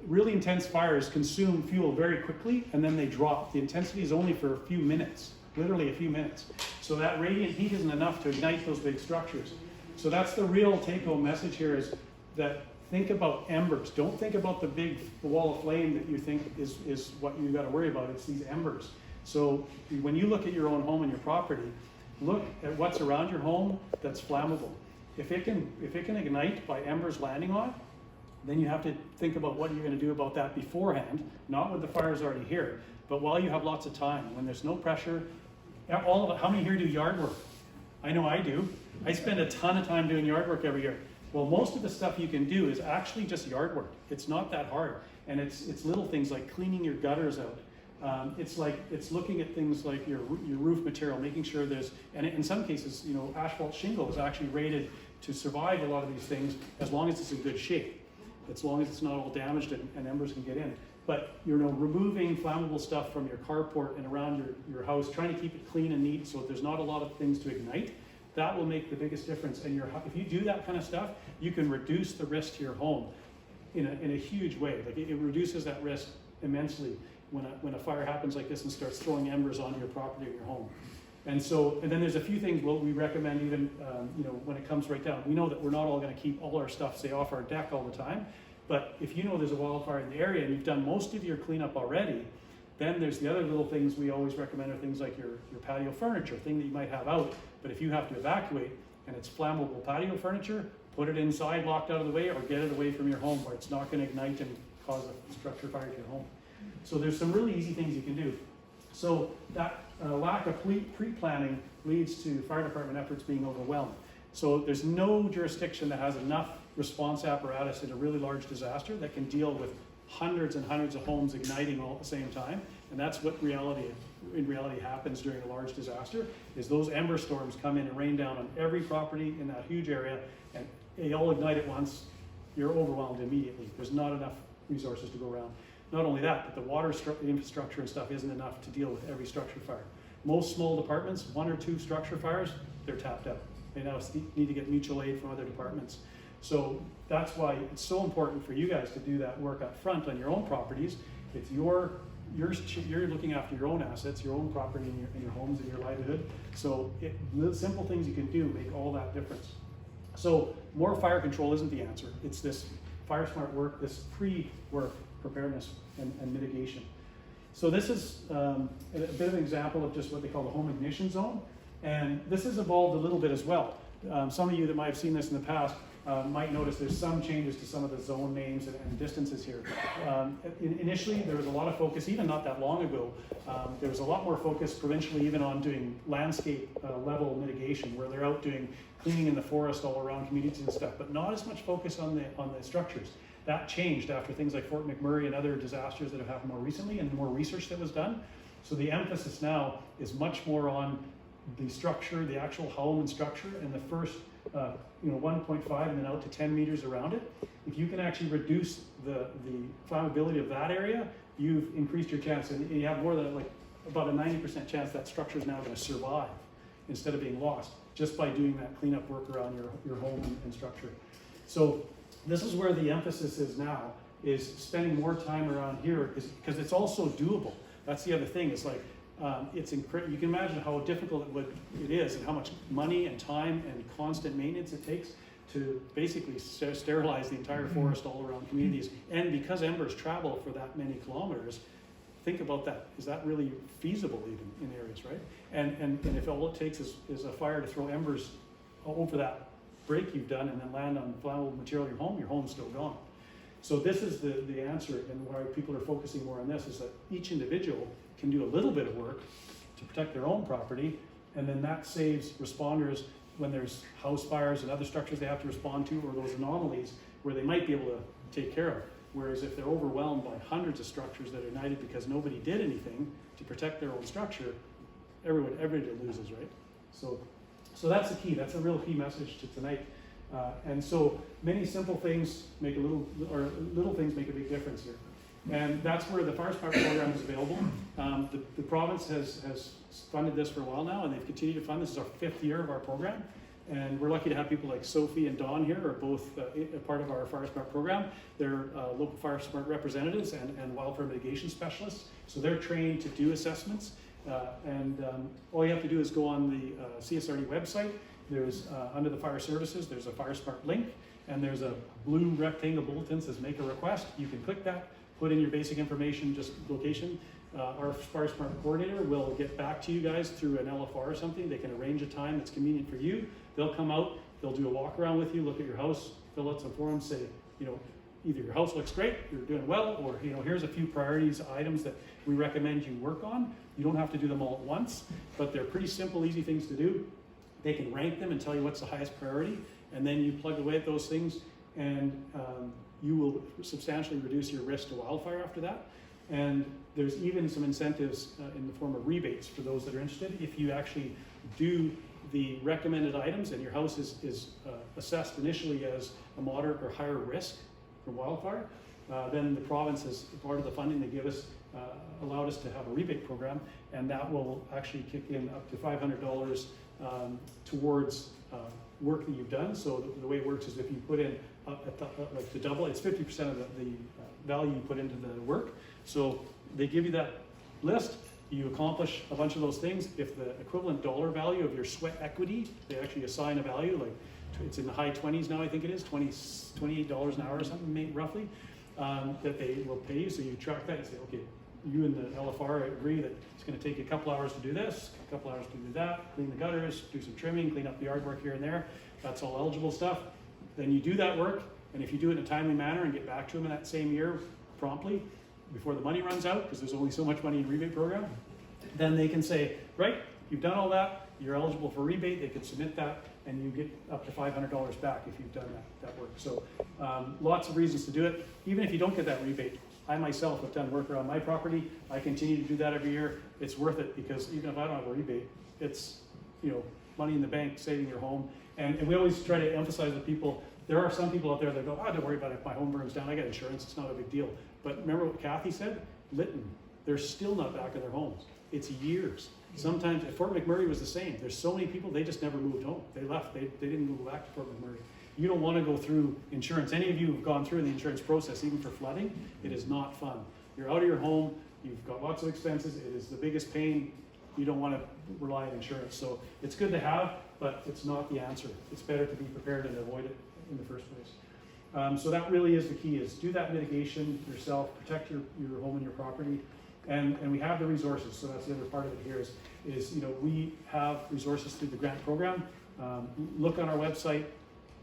B: Really intense fires consume fuel very quickly, and then they drop. The intensity is only for a few minutes, literally a few minutes. So that radiant heat isn't enough to ignite those big structures. So that's the real take-home message here, is that think about embers. Don't think about the big wall of flame that you think is what you got to worry about. It's these embers. So when you look at your own home and your property, look at what's around your home that's flammable. If it can ignite by embers landing on it, then you have to think about what you're going to do about that beforehand, not when the fire's already here, but while you have lots of time, when there's no pressure. All of it. How many here do yard work? I know I do. I spend a ton of time doing yard work every year. Well, most of the stuff you can do is actually just yard work. It's not that hard. And it's little things like cleaning your gutters out, It's looking at things like your roof material, making sure there's, and in some cases, you know, asphalt shingle is actually rated to survive a lot of these things as long as it's in good shape, as long as it's not all damaged and embers can get in. But, you know, removing flammable stuff from your carport and around your house, trying to keep it clean and neat so there's not a lot of things to ignite, that will make the biggest difference. And if you do that kind of stuff, you can reduce the risk to your home in a huge way. Like it reduces that risk immensely when a fire happens like this and starts throwing embers on your property or your home. And then there's a few things we recommend even, you know, when it comes right down. We know that we're not all gonna keep all our stuff, say, off our deck all the time, but if you know there's a wildfire in the area and you've done most of your cleanup already, then there's the other little things we always recommend are things like your patio furniture, thing that you might have out, but if you have to evacuate and it's flammable patio furniture, put it inside, locked out of the way, or get it away from your home where it's not gonna ignite and cause a structure fire to your home. So there's some really easy things you can do. So that lack of pre-planning leads to fire department efforts being overwhelmed. So there's no jurisdiction that has enough response apparatus in a really large disaster that can deal with hundreds and hundreds of homes igniting all at the same time. And that's what in reality happens during a large disaster, is those ember storms come in and rain down on every property in that huge area, and they all ignite at once. You're overwhelmed immediately. There's not enough resources to go around. Not only that, but the water infrastructure and stuff isn't enough to deal with every structure fire. Most small departments, 1 or 2 structure fires, they're tapped out. They now need to get mutual aid from other departments. So that's why it's so important for you guys to do that work up front on your own properties. It's you're looking after your own assets, your own property, and your homes and your livelihood. So the simple things you can do make all that difference. So more fire control isn't the answer. It's this FireSmart work, this pre-work, preparedness and mitigation. So this is a bit of an example of just what they call the home ignition zone. And this has evolved a little bit as well. Some of you that might have seen this in the past might notice there's some changes to some of the zone names and distances here. Initially, there was a lot of focus, even not that long ago, there was a lot more focus provincially even on doing landscape level mitigation, where they're out doing cleaning in the forest all around communities and stuff, but not as much focus on the structures. That changed after things like Fort McMurray and other disasters that have happened more recently, and more research that was done. So the emphasis now is much more on the structure, the actual home and structure, and the first 1.5 and then out to 10 meters around it. If you can actually reduce the flammability of that area, you've increased your chance, and you have more than about a 90% chance that structure is now going to survive instead of being lost, just by doing that cleanup work around your home and structure. So this is where the emphasis is now, is spending more time around here, because it's also doable. That's the other thing. It's like, you can imagine how difficult it is and how much money and time and constant maintenance it takes to basically sterilize the entire forest all around communities. And because embers travel for that many kilometers, think about that. Is that really feasible even in areas, right? And if all it takes is a fire to throw embers over that break you've done and then land on flammable material in your home's still gone. So this is the answer, and why people are focusing more on this is that each individual can do a little bit of work to protect their own property, and then that saves responders when there's house fires and other structures they have to respond to, or those anomalies where they might be able to take care of. Whereas if they're overwhelmed by hundreds of structures that are ignited because nobody did anything to protect their own structure, everybody loses, right? So that's the key. That's a real key message to tonight. And so many simple things make little things make a big difference here. And that's where the FireSmart program is available. The province has funded this for a while now, and they've continued to fund. This is our 5th year of our program. And we're lucky to have people like Sophie and Dawn here, are both a part of our FireSmart program. They're local FireSmart representatives and wildfire mitigation specialists. So they're trained to do assessments. All you have to do is go on the CSRD website. There's, under the fire services, there's a FireSmart link, and there's a blue rectangle bulletin that says make a request. You can click that, put in your basic information, just location. Our FireSmart coordinator will get back to you guys through an LFR or something. They can arrange a time that's convenient for you. They'll come out, they'll do a walk around with you, look at your house, fill out some forms, say, either your house looks great, you're doing well, or here's a few priorities items that we recommend you work on. You don't have to do them all at once, but they're pretty simple, easy things to do. They can rank them and tell you what's the highest priority, and then you plug away at those things, and you will substantially reduce your risk to wildfire after that. And there's even some incentives in the form of rebates for those that are interested. If you actually do the recommended items and your house is assessed initially as a moderate or higher risk for wildfire, then the province, as part of the funding they give us, allowed us to have a rebate program, and that will actually kick in up to $500 towards work that you've done. So the way it works is if you put in like the double, it's 50% of the value you put into the work. So they give you that list, you accomplish a bunch of those things. If the equivalent dollar value of your sweat equity, they actually assign a value, like it's in the high 20s now, I think it is, $28 an hour or something, roughly, that they will pay you. So you track that and say, okay, you and the LFR agree that it's going to take you a couple hours to do this, a couple hours to do that, clean the gutters, do some trimming, clean up the yard work here and there. That's all eligible stuff. Then you do that work, and if you do it in a timely manner and get back to them in that same year promptly, before the money runs out, because there's only so much money in the rebate program, then they can say, right, you've done all that, you're eligible for rebate, they could submit that, and you get up to $500 back if you've done that work. So lots of reasons to do it. Even if you don't get that rebate, I myself have done work around my property. I continue to do that every year. It's worth it, because even if I don't have a rebate, it's, you know, money in the bank, saving your home. And we always try to emphasize with people, there are some people out there that go, oh, don't worry about it, if my home burns down, I got insurance, it's not a big deal. But remember what Kathy said? Lytton, they're still not back in their homes. It's years. Sometimes, Fort McMurray was the same. There's so many people, they just never moved home. They left, they didn't go back to Fort McMurray. You don't want to go through insurance. Any of you who've gone through the insurance process, even for flooding, it is not fun. You're out of your home, you've got lots of expenses, it is the biggest pain. You don't want to rely on insurance. So it's good to have, but it's not the answer. It's better to be prepared and avoid it in the first place. So that really is the key, is do that mitigation yourself, protect your home and your property. And we have the resources, so that's the other part of it here is you know, we have resources through the grant program. Look on our website.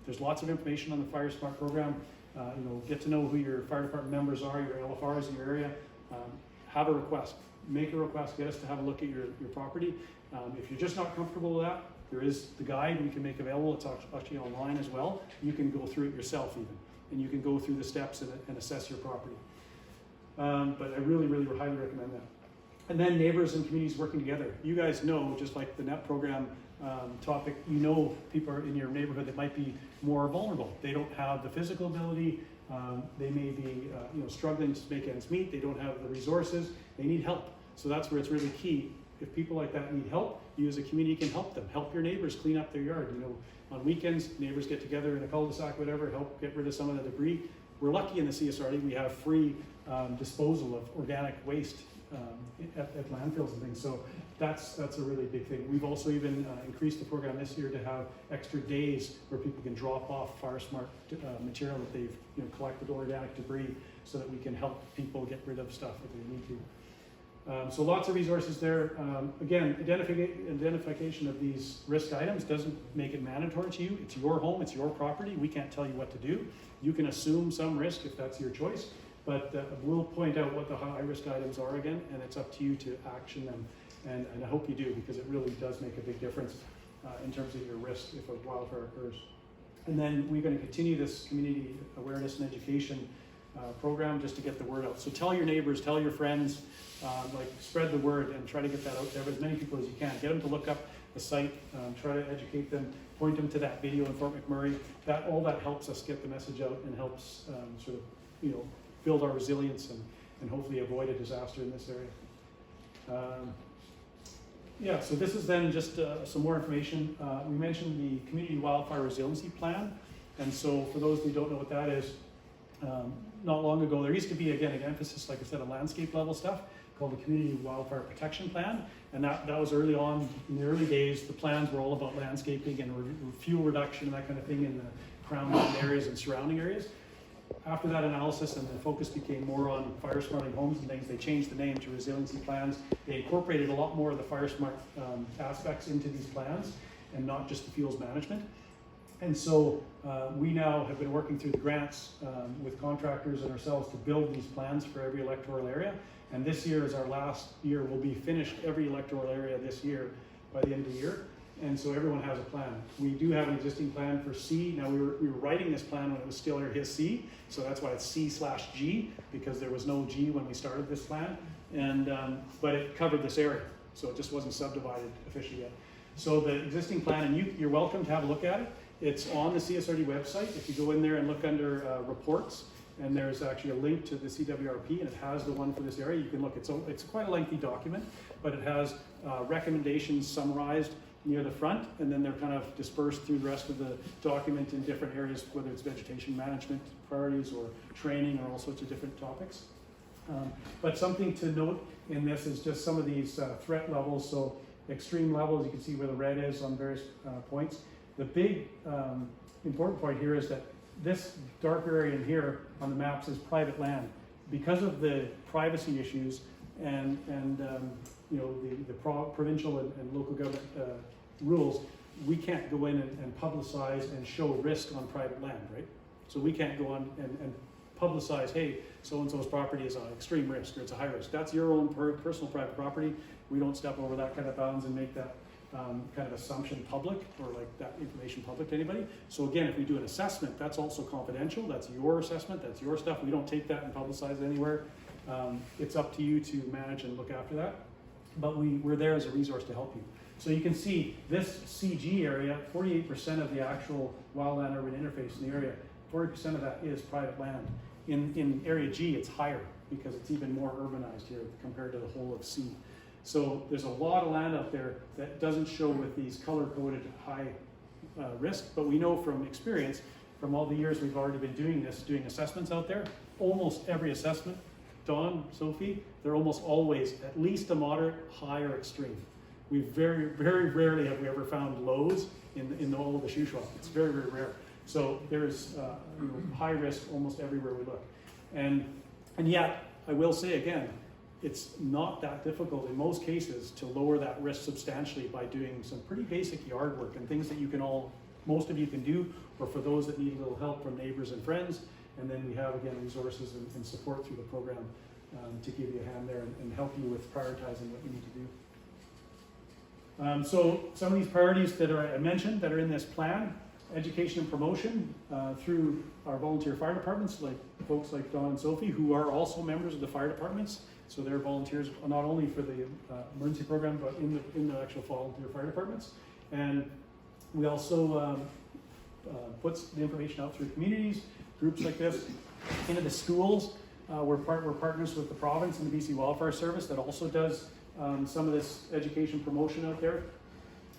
B: There's lots of information on the FireSmart program. You know, get to know who your fire department members are, your LFRs in your area. Have a request. Make a request. Get us to have a look at your property. If you're just not comfortable with that, there is the guide we can make available. It's actually online as well. You can go through it yourself even, and you can go through the steps and assess your property. But I really, really highly recommend that. And then neighbors and communities working together. You guys know, just like the NET program topic, you know people are in your neighborhood that might be more vulnerable. They don't have the physical ability. They may be you know, struggling to make ends meet. They don't have the resources. They need help. So that's where it's really key. If people like that need help, you as a community can help them. Help your neighbors clean up their yard. You know, on weekends, neighbors get together in a cul-de-sac, whatever, help get rid of some of the debris. We're lucky in the CSRD, we have free disposal of organic waste at landfills and things. So that's a really big thing. We've also even increased the program this year to have extra days where people can drop off FireSmart material that they've, you know, collected organic debris, so that we can help people get rid of stuff if they need to. So lots of resources there. Again, identification of these risk items doesn't make it mandatory to you. It's your home, it's your property. We can't tell you what to do. You can assume some risk if that's your choice, but we'll point out what the high risk items are again, and it's up to you to action them. And I hope you do, because it really does make a big difference in terms of your risk if a wildfire occurs. And then we're going to continue this community awareness and education program just to get the word out. So tell your neighbors, tell your friends, like spread the word and try to get that out there with as many people as you can. Get them to look up the site, try to educate them, point them to that video in Fort McMurray. All that helps us get the message out and helps sort of, you know, build our resilience and hopefully avoid a disaster in this area. Yeah, so this is then just some more information. We mentioned the Community Wildfire Resiliency Plan. And so for those who don't know what that is, not long ago, there used to be, again, an emphasis, like I said, on landscape level stuff called the Community Wildfire Protection Plan. And that was early on, in the early days, the plans were all about landscaping and fuel reduction and that kind of thing in the Crown Mountain areas and surrounding areas. After that analysis and the focus became more on fire smarting homes and things, they changed the name to resiliency plans. They incorporated a lot more of the fire smart aspects into these plans and not just the fuels management. And so we now have been working through the grants with contractors and ourselves to build these plans for every electoral area. And this year is our last year. We'll be finished every electoral area this year by the end of the year. and so everyone has a plan. We do have an existing plan for C. Now we were writing this plan when it was still under his C, so that's why it's C/G, because there was no G when we started this plan, and but it covered this area, so it just wasn't subdivided officially yet. So the existing plan, and you're welcome to have a look at it. It's on the CSRD website. If you go in there and look under reports, and there's actually a link to the CWRP, and it has the one for this area. You can look. It's quite a lengthy document, but it has recommendations summarized near the front, and then they're kind of dispersed through the rest of the document in different areas, whether it's vegetation management priorities or training or all sorts of different topics. But something to note in this is just some of these threat levels. So extreme levels, you can see where the red is on various points. The big important point here is that this darker area in here on the maps is private land. Because of the privacy issues and you know, the provincial and local government rules, we can't go in and publicize and show risk on private land, right? So we can't go on and publicize, hey, so-and-so's property is on extreme risk or it's a high risk. That's your own personal private property. We don't step over that kind of bounds and make that kind of assumption public, or like that information public to anybody. So again, if we do an assessment, that's also confidential. That's your assessment, that's your stuff. We don't take that and publicize it anywhere. It's up to you to manage and look after that. But we're there as a resource to help you. So you can see this CG area, 48% of the actual wildland urban interface in the area, 40% of that is private land. In area G, it's higher because it's even more urbanized here compared to the whole of C. So there's a lot of land out there that doesn't show with these color-coded high risk, but we know from experience, from all the years we've already been doing this, doing assessments out there, almost every assessment, Dawn, Sophie, they're almost always at least a moderate, high, or extreme. We very, very rarely have we ever found lows in all of the Shuswap. It's very, very rare. So there's you know, high risk almost everywhere we look. And yet, I will say again, it's not that difficult in most cases to lower that risk substantially by doing some pretty basic yard work and things that you can most of you can do, or for those that need a little help from neighbors and friends. And then we have, again, resources and support through the program to give you a hand there and help you with prioritizing what you need to do. So some of these priorities that I mentioned that are in this plan: education and promotion through our volunteer fire departments, like folks like Dawn and Sophie, who are also members of the fire departments. So they're volunteers not only for the emergency program, but in the actual volunteer fire departments. And we also put the information out through communities, groups like this, into the schools. We're partners with the province and the BC Wildfire Service that also does some of this education promotion out there.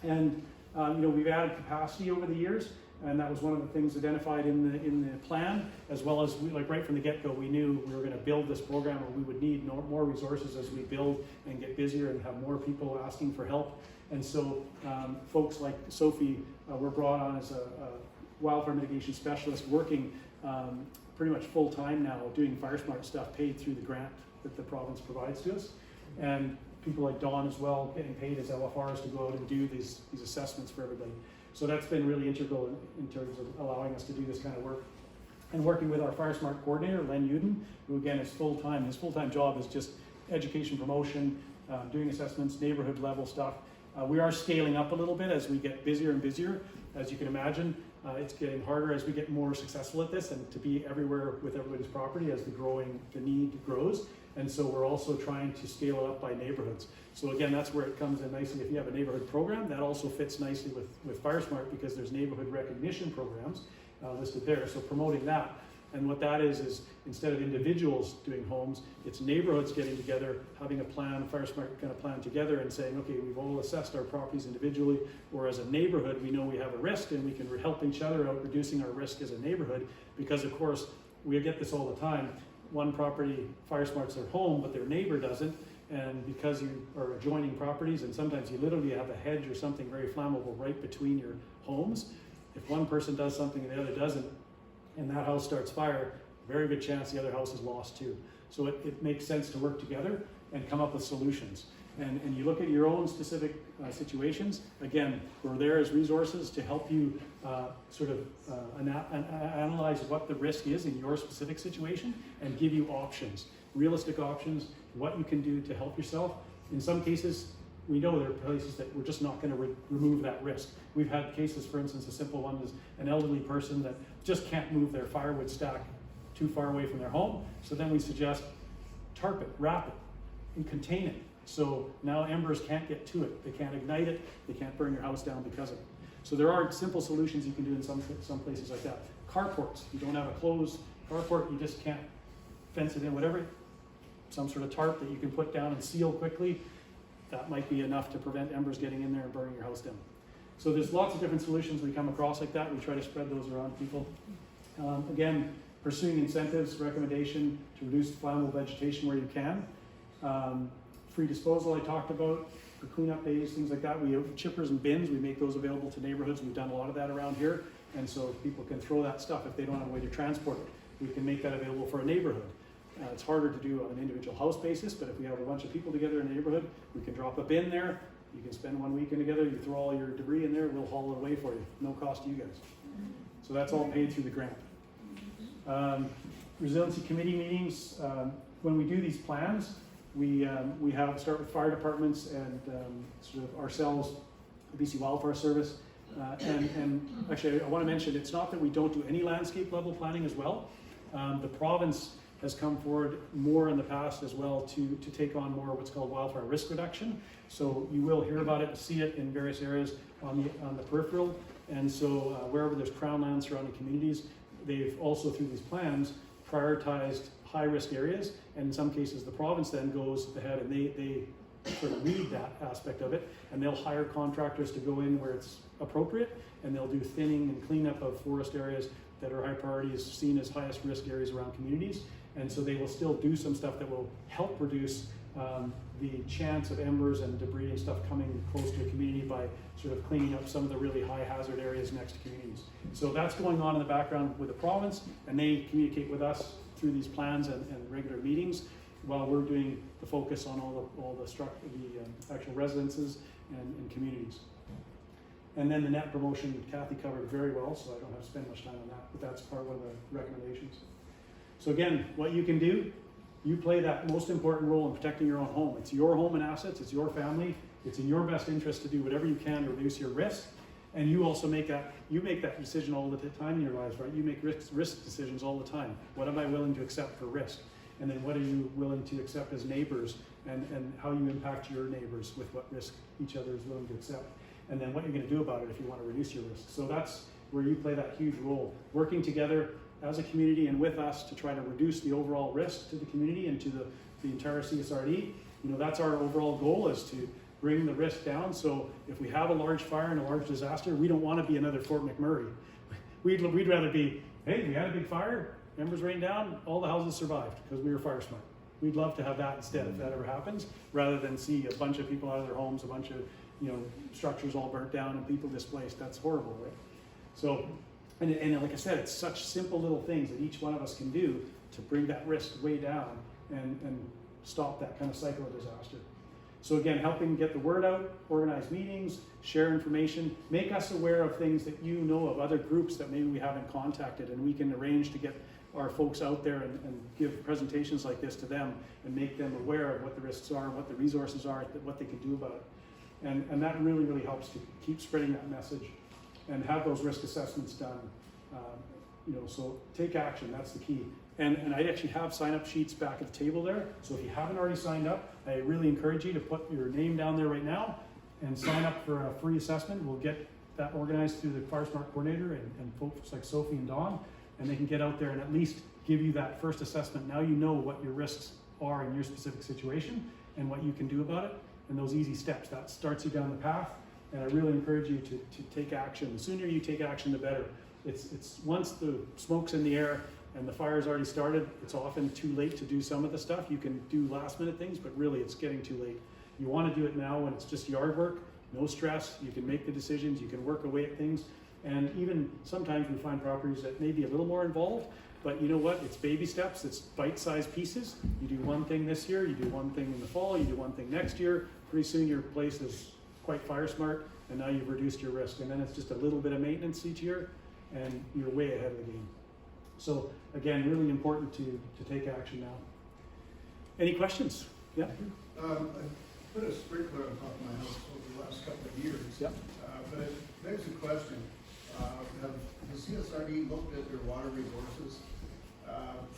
B: And you know, we've added capacity over the years, and that was one of the things identified in the plan, as well as like right from the get-go, we knew we were going to build this program, or we would need more resources as we build and get busier and have more people asking for help. And so folks like Sophie were brought on as a wildfire mitigation specialist, working pretty much full-time now, doing FireSmart stuff paid through the grant that the province provides to us. And people like Dawn as well, getting paid as LFRs to go out and do these assessments for everybody. So that's been really integral in terms of allowing us to do this kind of work. And working with our FireSmart coordinator, Len Uden, who again is full-time. His full-time job is just education promotion, doing assessments, neighborhood level stuff. We are scaling up a little bit as we get busier and busier. As you can imagine, it's getting harder as we get more successful at this, and to be everywhere with everybody's property as the need grows. And so we're also trying to scale it up by neighborhoods. So again, that's where it comes in nicely. If you have a neighborhood program, that also fits nicely with FireSmart, because there's neighborhood recognition programs listed there. So promoting that. And what that is instead of individuals doing homes, it's neighborhoods getting together, having a plan, FireSmart kind of plan together, and saying, okay, we've all assessed our properties individually, or as a neighborhood, we know we have a risk, and we can help each other out reducing our risk as a neighborhood. Because of course, we get this all the time. One property, FireSmart's their home, but their neighbor doesn't. And because you are adjoining properties, and sometimes you literally have a hedge or something very flammable right between your homes, if one person does something and the other doesn't, and that house starts fire, very good chance the other house is lost too. So it makes sense to work together and come up with solutions. And you look at your own specific situations. Again, we're there as resources to help you analyze what the risk is in your specific situation and give you options, realistic options, what you can do to help yourself. In some cases, we know there are places that we're just not going to remove that risk. We've had cases, for instance, a simple one is an elderly person that just can't move their firewood stack too far away from their home. So then we suggest tarp it, wrap it, and contain it. So now embers can't get to it. They can't ignite it. They can't burn your house down because of it. So there are simple solutions you can do in some places like that. Carports, you don't have a closed carport, you just can't fence it in, whatever. Some sort of tarp that you can put down and seal quickly. That might be enough to prevent embers getting in there and burning your house down. So there's lots of different solutions we come across like that. We try to spread those around people. Again, pursuing incentives, recommendation to reduce flammable vegetation where you can. Free disposal I talked about, for cleanup days, things like that. We have chippers and bins, we make those available to neighborhoods. We've done a lot of that around here. And so people can throw that stuff if they don't have a way to transport it. We can make that available for a neighborhood. It's harder to do on an individual house basis, but if we have a bunch of people together in a neighborhood, we can drop a bin there. You can spend one weekend together, you throw all your debris in there, we'll haul it away for you. No cost to you guys. So that's all paid through the grant. Resiliency committee meetings, when we do these plans, we start with fire departments and sort of ourselves, the BC Wildfire Service. And actually, I want to mention, it's not that we don't do any landscape level planning as well. The province has come forward more in the past as well to take on more what's called wildfire risk reduction. So you will hear about it and see it in various areas on the peripheral. And so wherever there's crown land surrounding communities, they've also through these plans prioritized high risk areas. And in some cases, the province then goes ahead and they sort of lead that aspect of it, and they'll hire contractors to go in where it's appropriate, and they'll do thinning and cleanup of forest areas that are high priorities, seen as highest risk areas around communities. And so they will still do some stuff that will help reduce the chance of embers and debris and stuff coming close to a community by sort of cleaning up some of the really high hazard areas next to communities. So that's going on in the background with the province, and they communicate with us through these plans and regular meetings while we're doing the focus on all the actual residences and communities. And then the net promotion, Kathy covered very well, so I don't have to spend much time on that, but that's part of one of the recommendations. So again, what you can do, you play that most important role in protecting your own home. It's your home and assets, it's your family, it's in your best interest to do whatever you can to reduce your risk. And you also make that decision all the time in your lives, right? You make risk decisions all the time. What am I willing to accept for risk? And then what are you willing to accept as neighbors, and how you impact your neighbors with what risk each other is willing to accept. And then what you're going to do about it if you want to reduce your risk. So that's where you play that huge role, working together as a community and with us to try to reduce the overall risk to the community and to the entire CSRD. You know, that's our overall goal, is to bring the risk down. So if we have a large fire and a large disaster, we don't want to be another Fort McMurray. We'd rather be, hey, we had a big fire, embers rained down, all the houses survived because we were FireSmart. We'd love to have that instead if that ever happens, rather than see a bunch of people out of their homes, a bunch of structures all burnt down and people displaced. That's horrible, right? So, and like I said, it's such simple little things that each one of us can do to bring that risk way down and stop that kind of cycle of disaster. So again, helping get the word out, organize meetings, share information, make us aware of things that you know of, other groups that maybe we haven't contacted, and we can arrange to get our folks out there and give presentations like this to them and make them aware of what the risks are, what the resources are, what they can do about it. And that really, really helps to keep spreading that message and have those risk assessments done. So take action, that's the key. And I actually have sign-up sheets back at the table there. So if you haven't already signed up, I really encourage you to put your name down there right now and sign up for a free assessment. We'll get that organized through the FireSmart coordinator and folks like Sophie and Dawn, and they can get out there and at least give you that first assessment. Now you know what your risks are in your specific situation and what you can do about it, and those easy steps. That starts you down the path, and I really encourage you to take action. The sooner you take action, the better. It's once the smoke's in the air and the fire's already started, it's often too late to do some of the stuff. You can do last minute things, but really it's getting too late. You want to do it now when it's just yard work, no stress, you can make the decisions, you can work away at things. And even sometimes we find properties that may be a little more involved, but you know what? It's baby steps, it's bite-sized pieces. You do one thing this year, you do one thing in the fall, you do one thing next year. Pretty soon your place is quite FireSmart, and now you've reduced your risk. And then it's just a little bit of maintenance each year, and you're way ahead of the game. So again, really important to take action now. Any questions? Yeah.
H: put a sprinkler on top of my house over the last couple of years.
B: Yep.
H: But it begs the question, have the CSRD looked at their water resources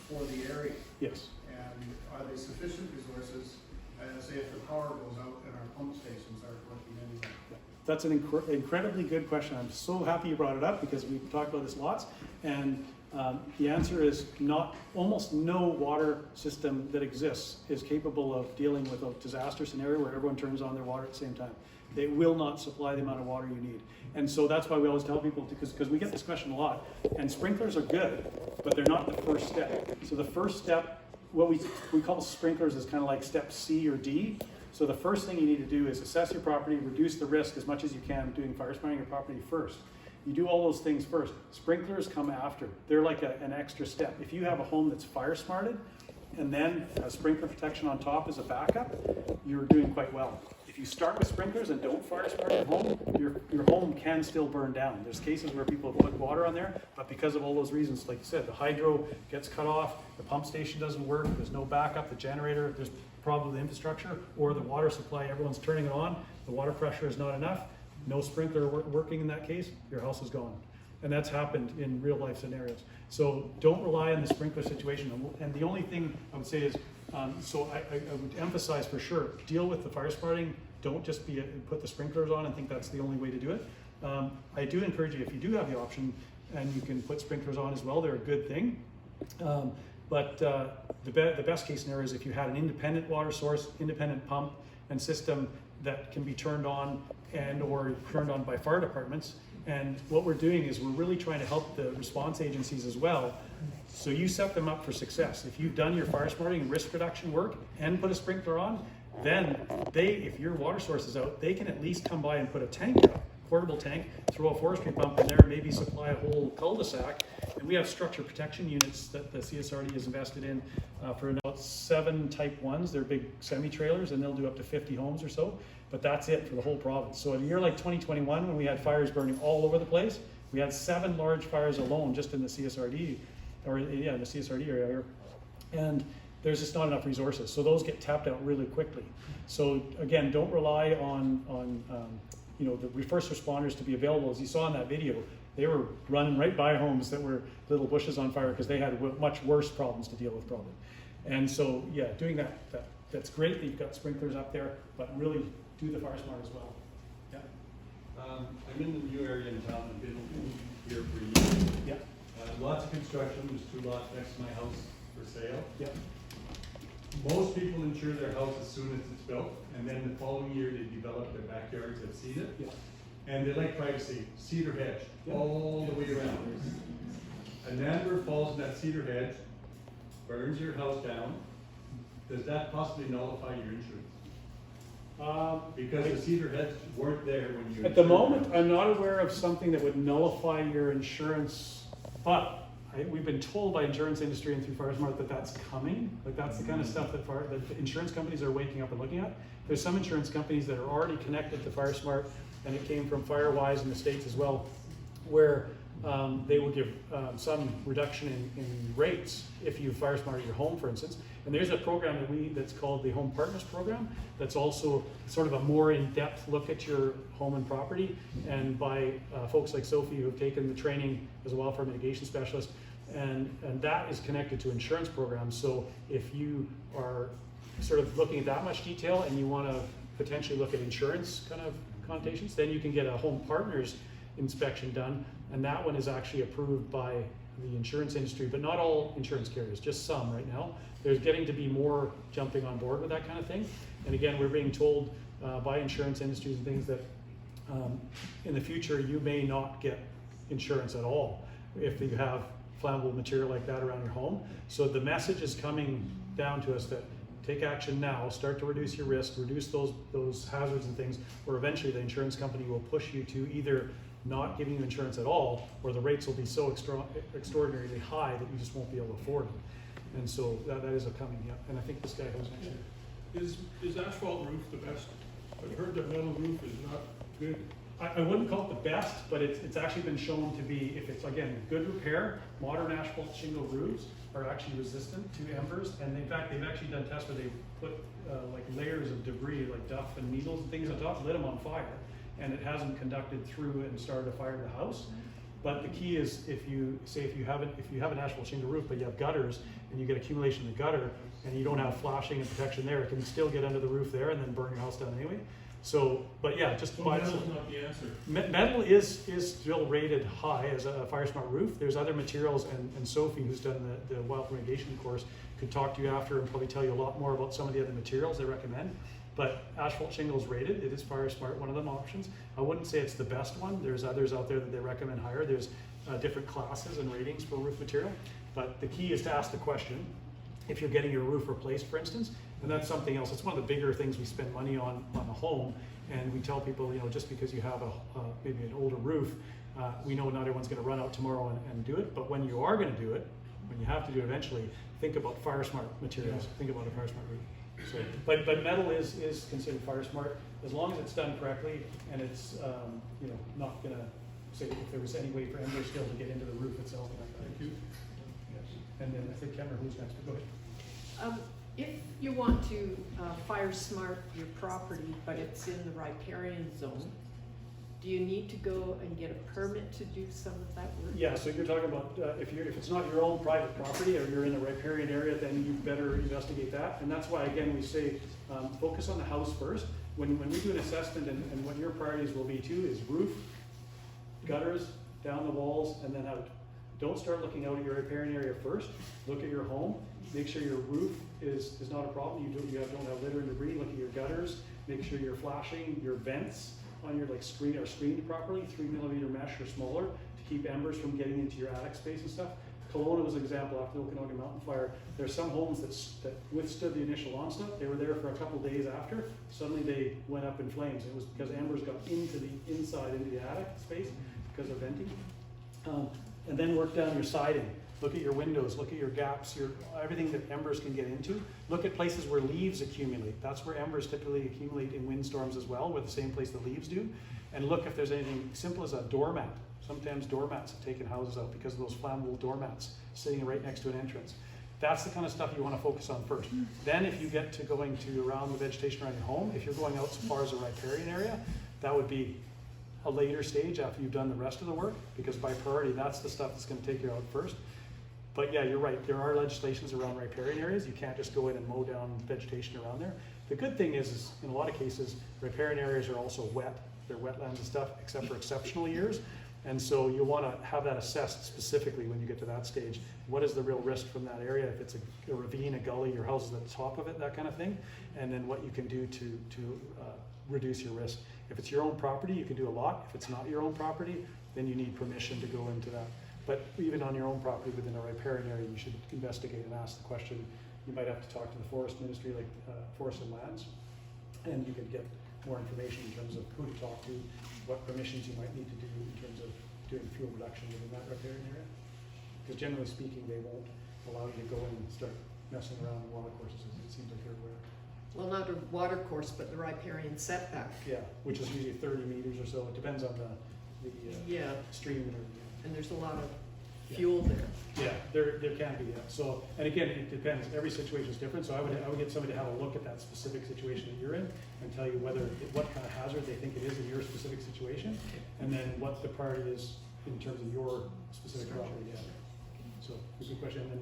H: for the area?
B: Yes.
H: And are they sufficient resources, say if the power goes out and our pump stations aren't working anymore?
B: That's an incredibly good question. I'm so happy you brought it up because we've talked about this lots. And the answer is almost no water system that exists is capable of dealing with a disaster scenario where everyone turns on their water at the same time. They will not supply the amount of water you need. And so that's why we always tell people, because we get this question a lot, and sprinklers are good, but they're not the first step. So the first step, what we call sprinklers is kind of like step C or D. So the first thing you need to do is assess your property, reduce the risk as much as you can, doing fire smarting your property first. You do all those things first. Sprinklers come after. They're like an extra step. If you have a home that's fire smarted and then a sprinkler protection on top as a backup, you're doing quite well. If you start with sprinklers and don't fire smart your home, your home can still burn down. There's cases where people have put water on there, but because of all those reasons, like you said, the hydro gets cut off, the pump station doesn't work, there's no backup, the generator, there's problem with the infrastructure, or the water supply, everyone's turning it on, the water pressure is not enough, no sprinkler working in that case, your house is gone. And that's happened in real life scenarios. So don't rely on the sprinkler situation. And the only thing I would say is, so I would emphasize for sure, deal with the fire smarting. Don't just put the sprinklers on and think that's the only way to do it. I do encourage you, if you do have the option, and you can put sprinklers on as well, they're a good thing. But the best case scenario is if you had an independent water source, independent pump and system that can be turned on and or turned on by fire departments. And what we're doing is we're really trying to help the response agencies as well. So you set them up for success. If you've done your fire smarting and risk reduction work and put a sprinkler on, then if your water source is out, they can at least come by and put a tank up, portable tank, throw a forestry pump in there, maybe supply a whole cul-de-sac. And we have structure protection units that the CSRD has invested in for about 7 type 1s. They're big semi-trailers and they'll do up to 50 homes or so. But that's it for the whole province. So in a year like 2021, when we had fires burning all over the place, we had 7 large fires alone just in the CSRD, in the CSRD area here. And there's just not enough resources. So those get tapped out really quickly. So again, don't rely on the first responders to be available. As you saw in that video, they were running right by homes that were little bushes on fire because they had much worse problems to deal with probably. And so yeah, doing that's great that you've got sprinklers up there, but really do the fire smart as well. Yeah.
G: I'm in the new area in town. I've been here for years.
B: Yeah.
G: Lots of construction. There's 2 lots next to my house for sale.
B: Yeah.
G: Most people insure their house as soon as it's built, and then the following year they develop their backyards. I've seen it.
B: Yeah.
G: And they like privacy. Cedar hedge all the way around. An amber falls in that cedar hedge, burns your house down. Does that possibly nullify your insurance? Because the cedar heads weren't there when you...
B: At the moment, I'm not aware of something that would nullify your insurance, but we've been told by insurance industry and through FireSmart that that's coming. Like that's the kind of stuff that the insurance companies are waking up and looking at. There's some insurance companies that are already connected to FireSmart, and it came from FireWise in the States as well, where they will give some reduction in rates if you FireSmart your home, for instance. And there's a program that's called the Home Partners Program that's also sort of a more in-depth look at your home and property, and by folks like Sophie who have taken the training as a wildfire mitigation specialist, and that is connected to insurance programs. So if you are sort of looking at that much detail and you want to potentially look at insurance kind of connotations, then you can get a Home Partners inspection done, and that one is actually approved by the insurance industry, but not all insurance carriers, just some right now. There's getting to be more jumping on board with that kind of thing. And again, we're being told by insurance industries and things that in the future you may not get insurance at all if you have flammable material like that around your home. So the message is coming down to us that take action now, start to reduce your risk, reduce those hazards and things, or eventually the insurance company will push you to either not giving you insurance at all, or the rates will be so extraordinarily high that you just won't be able to afford them. And so that is a coming, yeah. And I think this guy has next year.
I: Is asphalt roof the best? I've heard that metal roof is not good.
B: I wouldn't call it the best, but it's actually been shown to be, if it's, again, good repair, modern asphalt shingle roofs are actually resistant to embers, and in fact, they've actually done tests where they put like layers of debris, like duff and needles and things on top, lit them on fire, and it hasn't conducted through and started a fire to the house. But the key is, if you have an asphalt shingle roof, but you have gutters, and you get accumulation in the gutter, and you don't have flashing and protection there, it can still get under the roof there and then burn your house down anyway. So, but yeah, just by
G: Metal's not the answer.
B: metal is still rated high as a FireSmart roof. There's other materials, and Sophie, who's done the wildfire mitigation course, could talk to you after and probably tell you a lot more about some of the other materials they recommend. But asphalt shingle is rated. It is FireSmart, one of them options. I wouldn't say it's the best one. There's others out there that they recommend higher. There's different classes and ratings for roof material. But the key is to ask the question, if you're getting your roof replaced, for instance, and that's something else. It's one of the bigger things we spend money on a home, and we tell people, just because you have maybe an older roof, we know not everyone's going to run out tomorrow and do it, but when you are going to do it, when you have to do it eventually, think about FireSmart materials. Think about a FireSmart roof. So, but metal is considered FireSmart as long as it's done correctly, and it's not going to say if there was any way for embers still to get into the roof itself. Thank you. And then I think Cameron, who's next? Go ahead.
I: If you want to FireSmart your property, but it's in the riparian zone, do you need to go and get a permit to do some of that work?
B: Yeah, so you're talking about if it's not your own private property or you're in the riparian area, then you better investigate that. And that's why, again, we say focus on the house first. When we do an assessment, and what your priorities will be too is roof, gutters, down the walls, and then out. Don't start looking out at your riparian area first. Look at your home. Make sure your roof is not a problem. You don't have litter and debris. Look at your gutters. Make sure you're flashing your vents on your screen are screened properly, 3mm mesh or smaller, to keep embers from getting into your attic space and stuff. Kelowna was an example after the Okanagan Mountain Fire. There's some homes that withstood the initial onslaught. They were there for a couple days after. Suddenly they went up in flames. It was because embers got into the inside, into the attic space because of venting. And then work down your siding. Look at your windows, look at your gaps, everything that embers can get into. Look at places where leaves accumulate. That's where embers typically accumulate in windstorms as well, where the same place the leaves do. And look if there's anything simple as a doormat. Sometimes doormats have taken houses out because of those flammable doormats sitting right next to an entrance. That's the kind of stuff you want to focus on first. Then if you get to going to around the vegetation around your home, if you're going out so far as a riparian area, that would be a later stage after you've done the rest of the work, because by priority, that's the stuff that's going to take you out first. But yeah, you're right. There are legislations around riparian areas. You can't just go in and mow down vegetation around there. The good thing is in a lot of cases, riparian areas are also wet. They're wetlands and stuff, except for exceptional years. And so you want to have that assessed specifically when you get to that stage. What is the real risk from that area? If it's a ravine, a gully, your house is at the top of it, that kind of thing. And then what you can do to reduce your risk. If it's your own property, you can do a lot. If it's not your own property, then you need permission to go into that. But even on your own property within a riparian area, you should investigate and ask the question. You might have to talk to the forest ministry, like Forest and Lands, and you can get more information in terms of who to talk to, what permissions you might need to do in terms of doing fuel reduction within that riparian area. Because generally speaking, they won't allow you to go in and start messing around with water courses. It seems like you're aware.
I: Well, not a water course, but the riparian setback.
B: Yeah, which is usually 30 meters or so. It depends on the stream.
I: And there's a lot of fuel there.
B: Yeah, there can be, yeah. So, and again, it depends. Every situation is different. So I would get somebody to have a look at that specific situation that you're in and tell you what kind of hazard they think it is in your specific situation, and then what the priority is in terms of your specific property. Yeah. So, good question. And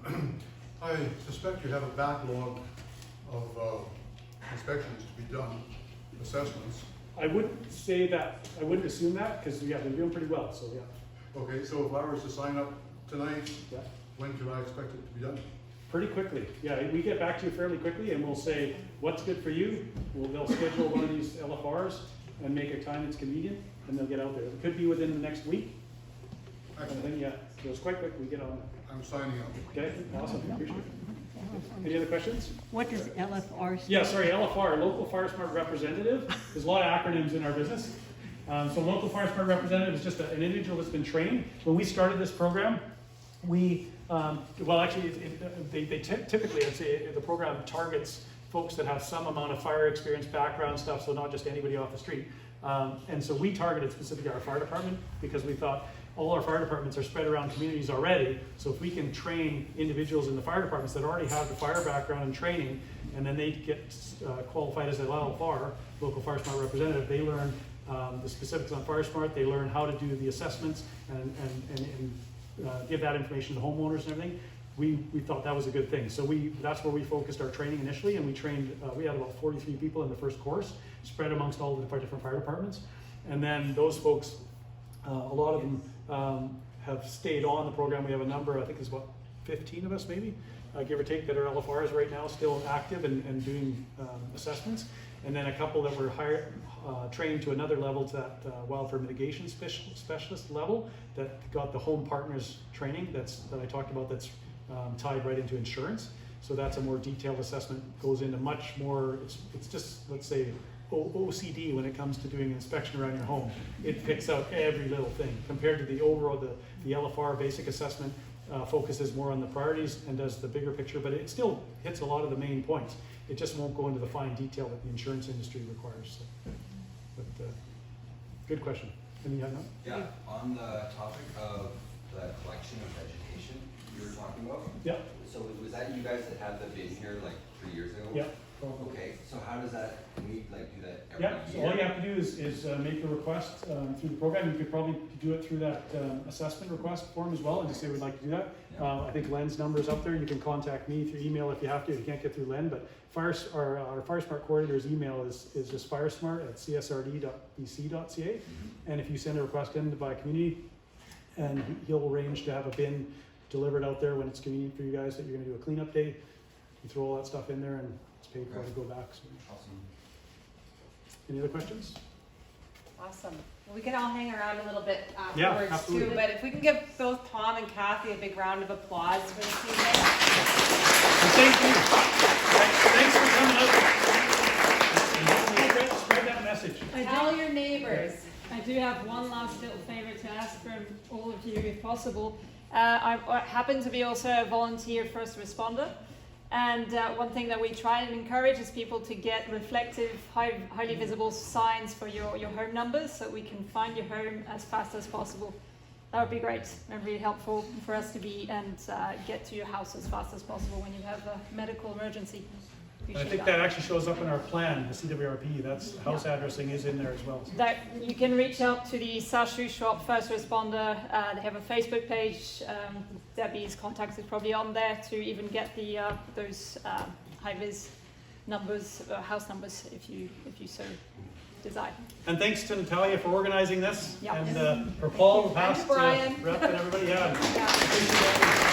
B: then
H: I suspect you have a backlog of inspections to be done, assessments.
B: I wouldn't say that. I wouldn't assume that because they're doing pretty well. So yeah.
H: Okay, so if I was to sign up tonight,
B: Yeah.
H: when could I expect it to be done?
B: Pretty quickly. Yeah, we get back to you fairly quickly, and we'll say what's good for you. They'll schedule one of these LFRs and make a time that's convenient, and they'll get out there. It could be within the next week.
H: Excellent.
B: And then, yeah, so it's quite quick. We get on.
H: I'm signing up.
B: Okay, awesome. Appreciate it. Any other questions?
J: What does LFR stand?
B: Yeah, sorry, LFR, Local FireSmart Representative. There's a lot of acronyms in our business. So Local FireSmart Representative is just an individual that's been trained. When we started this program, they typically, I'd say the program targets folks that have some amount of fire experience, background stuff, so not just anybody off the street. And so we targeted specifically our fire department because we thought all our fire departments are spread around communities already. So if we can train individuals in the fire departments that already have the fire background and training, and then they get qualified as a LFR, local FireSmart representative, they learn the specifics on FireSmart, they learn how to do the assessments and give that information to homeowners and everything. We thought that was a good thing. So that's where we focused our training initially, and we trained, we had about 43 people in the first course, spread amongst all the different fire departments. And then those folks, a lot of them have stayed on the program. We have a number, I think there's about 15 of us maybe, give or take, that are LFRs right now, still active and doing assessments. And then a couple that were trained to another level, to that wildfire mitigation specialist level, that got the home partners training that I talked about, that's tied right into insurance. So that's a more detailed assessment, goes into much more, it's just, let's say, OCD when it comes to doing inspection around your home. It picks out every little thing compared to the overall, the LFR basic assessment focuses more on the priorities and does the bigger picture, but it still hits a lot of the main points. It just won't go into the fine detail that the insurance industry requires. So, but good question. Any other?
J: Yeah, on the topic of the collection of vegetation you were talking about.
B: Yeah.
J: So was that you guys that had the bin here like 3 years ago?
B: Yeah.
J: Okay, so how does that, can we like do that every
B: Yeah, so
J: year?
B: all you have to do is make the request through the program. You could probably do it through that assessment request form as well, and just say we'd like to do that.
J: Yeah.
B: I think Len's number is up there. You can contact me through email if you have to. If you can't get through Len, but our FireSmart coordinator's email is just firesmart@csrd.bc.ca. And if you send a request in by community, and he'll arrange to have a bin delivered out there when it's convenient for you guys that you're going to do a cleanup day. You throw all that stuff in there and it's paid for to go back. So.
J: Awesome.
B: Any other questions?
A: Awesome. Well, we can all hang around a little bit
B: Yeah,
A: afterwards
B: absolutely.
A: too, but if we can give both Tom and Kathy a big round of applause for this evening.
B: And thank you. Thanks for coming out. Spread that message.
A: Tell your neighbors.
K: I do have one last little favour to ask from all of you, if possible. I happen to be also a volunteer first responder, and one thing that we try and encourage is people to get reflective, highly visible signs for your home numbers, so we can find your home as fast as possible. That would be great and really helpful for us to be and get to your house as fast as possible when you have a medical emergency.
B: I think that actually shows up in our plan, the CWRP. That's house addressing is in there as well.
K: That you can reach out to the South Shuswap First Responder. They have a Facebook page. Debbie's contact is probably on there to even get the those high-vis numbers, house numbers, if you so desire.
B: And thanks to Natalia for organizing this,
K: Yeah.
B: and for Paul, the past
A: Brian.
B: rep, and everybody. Yeah.
K: Yeah.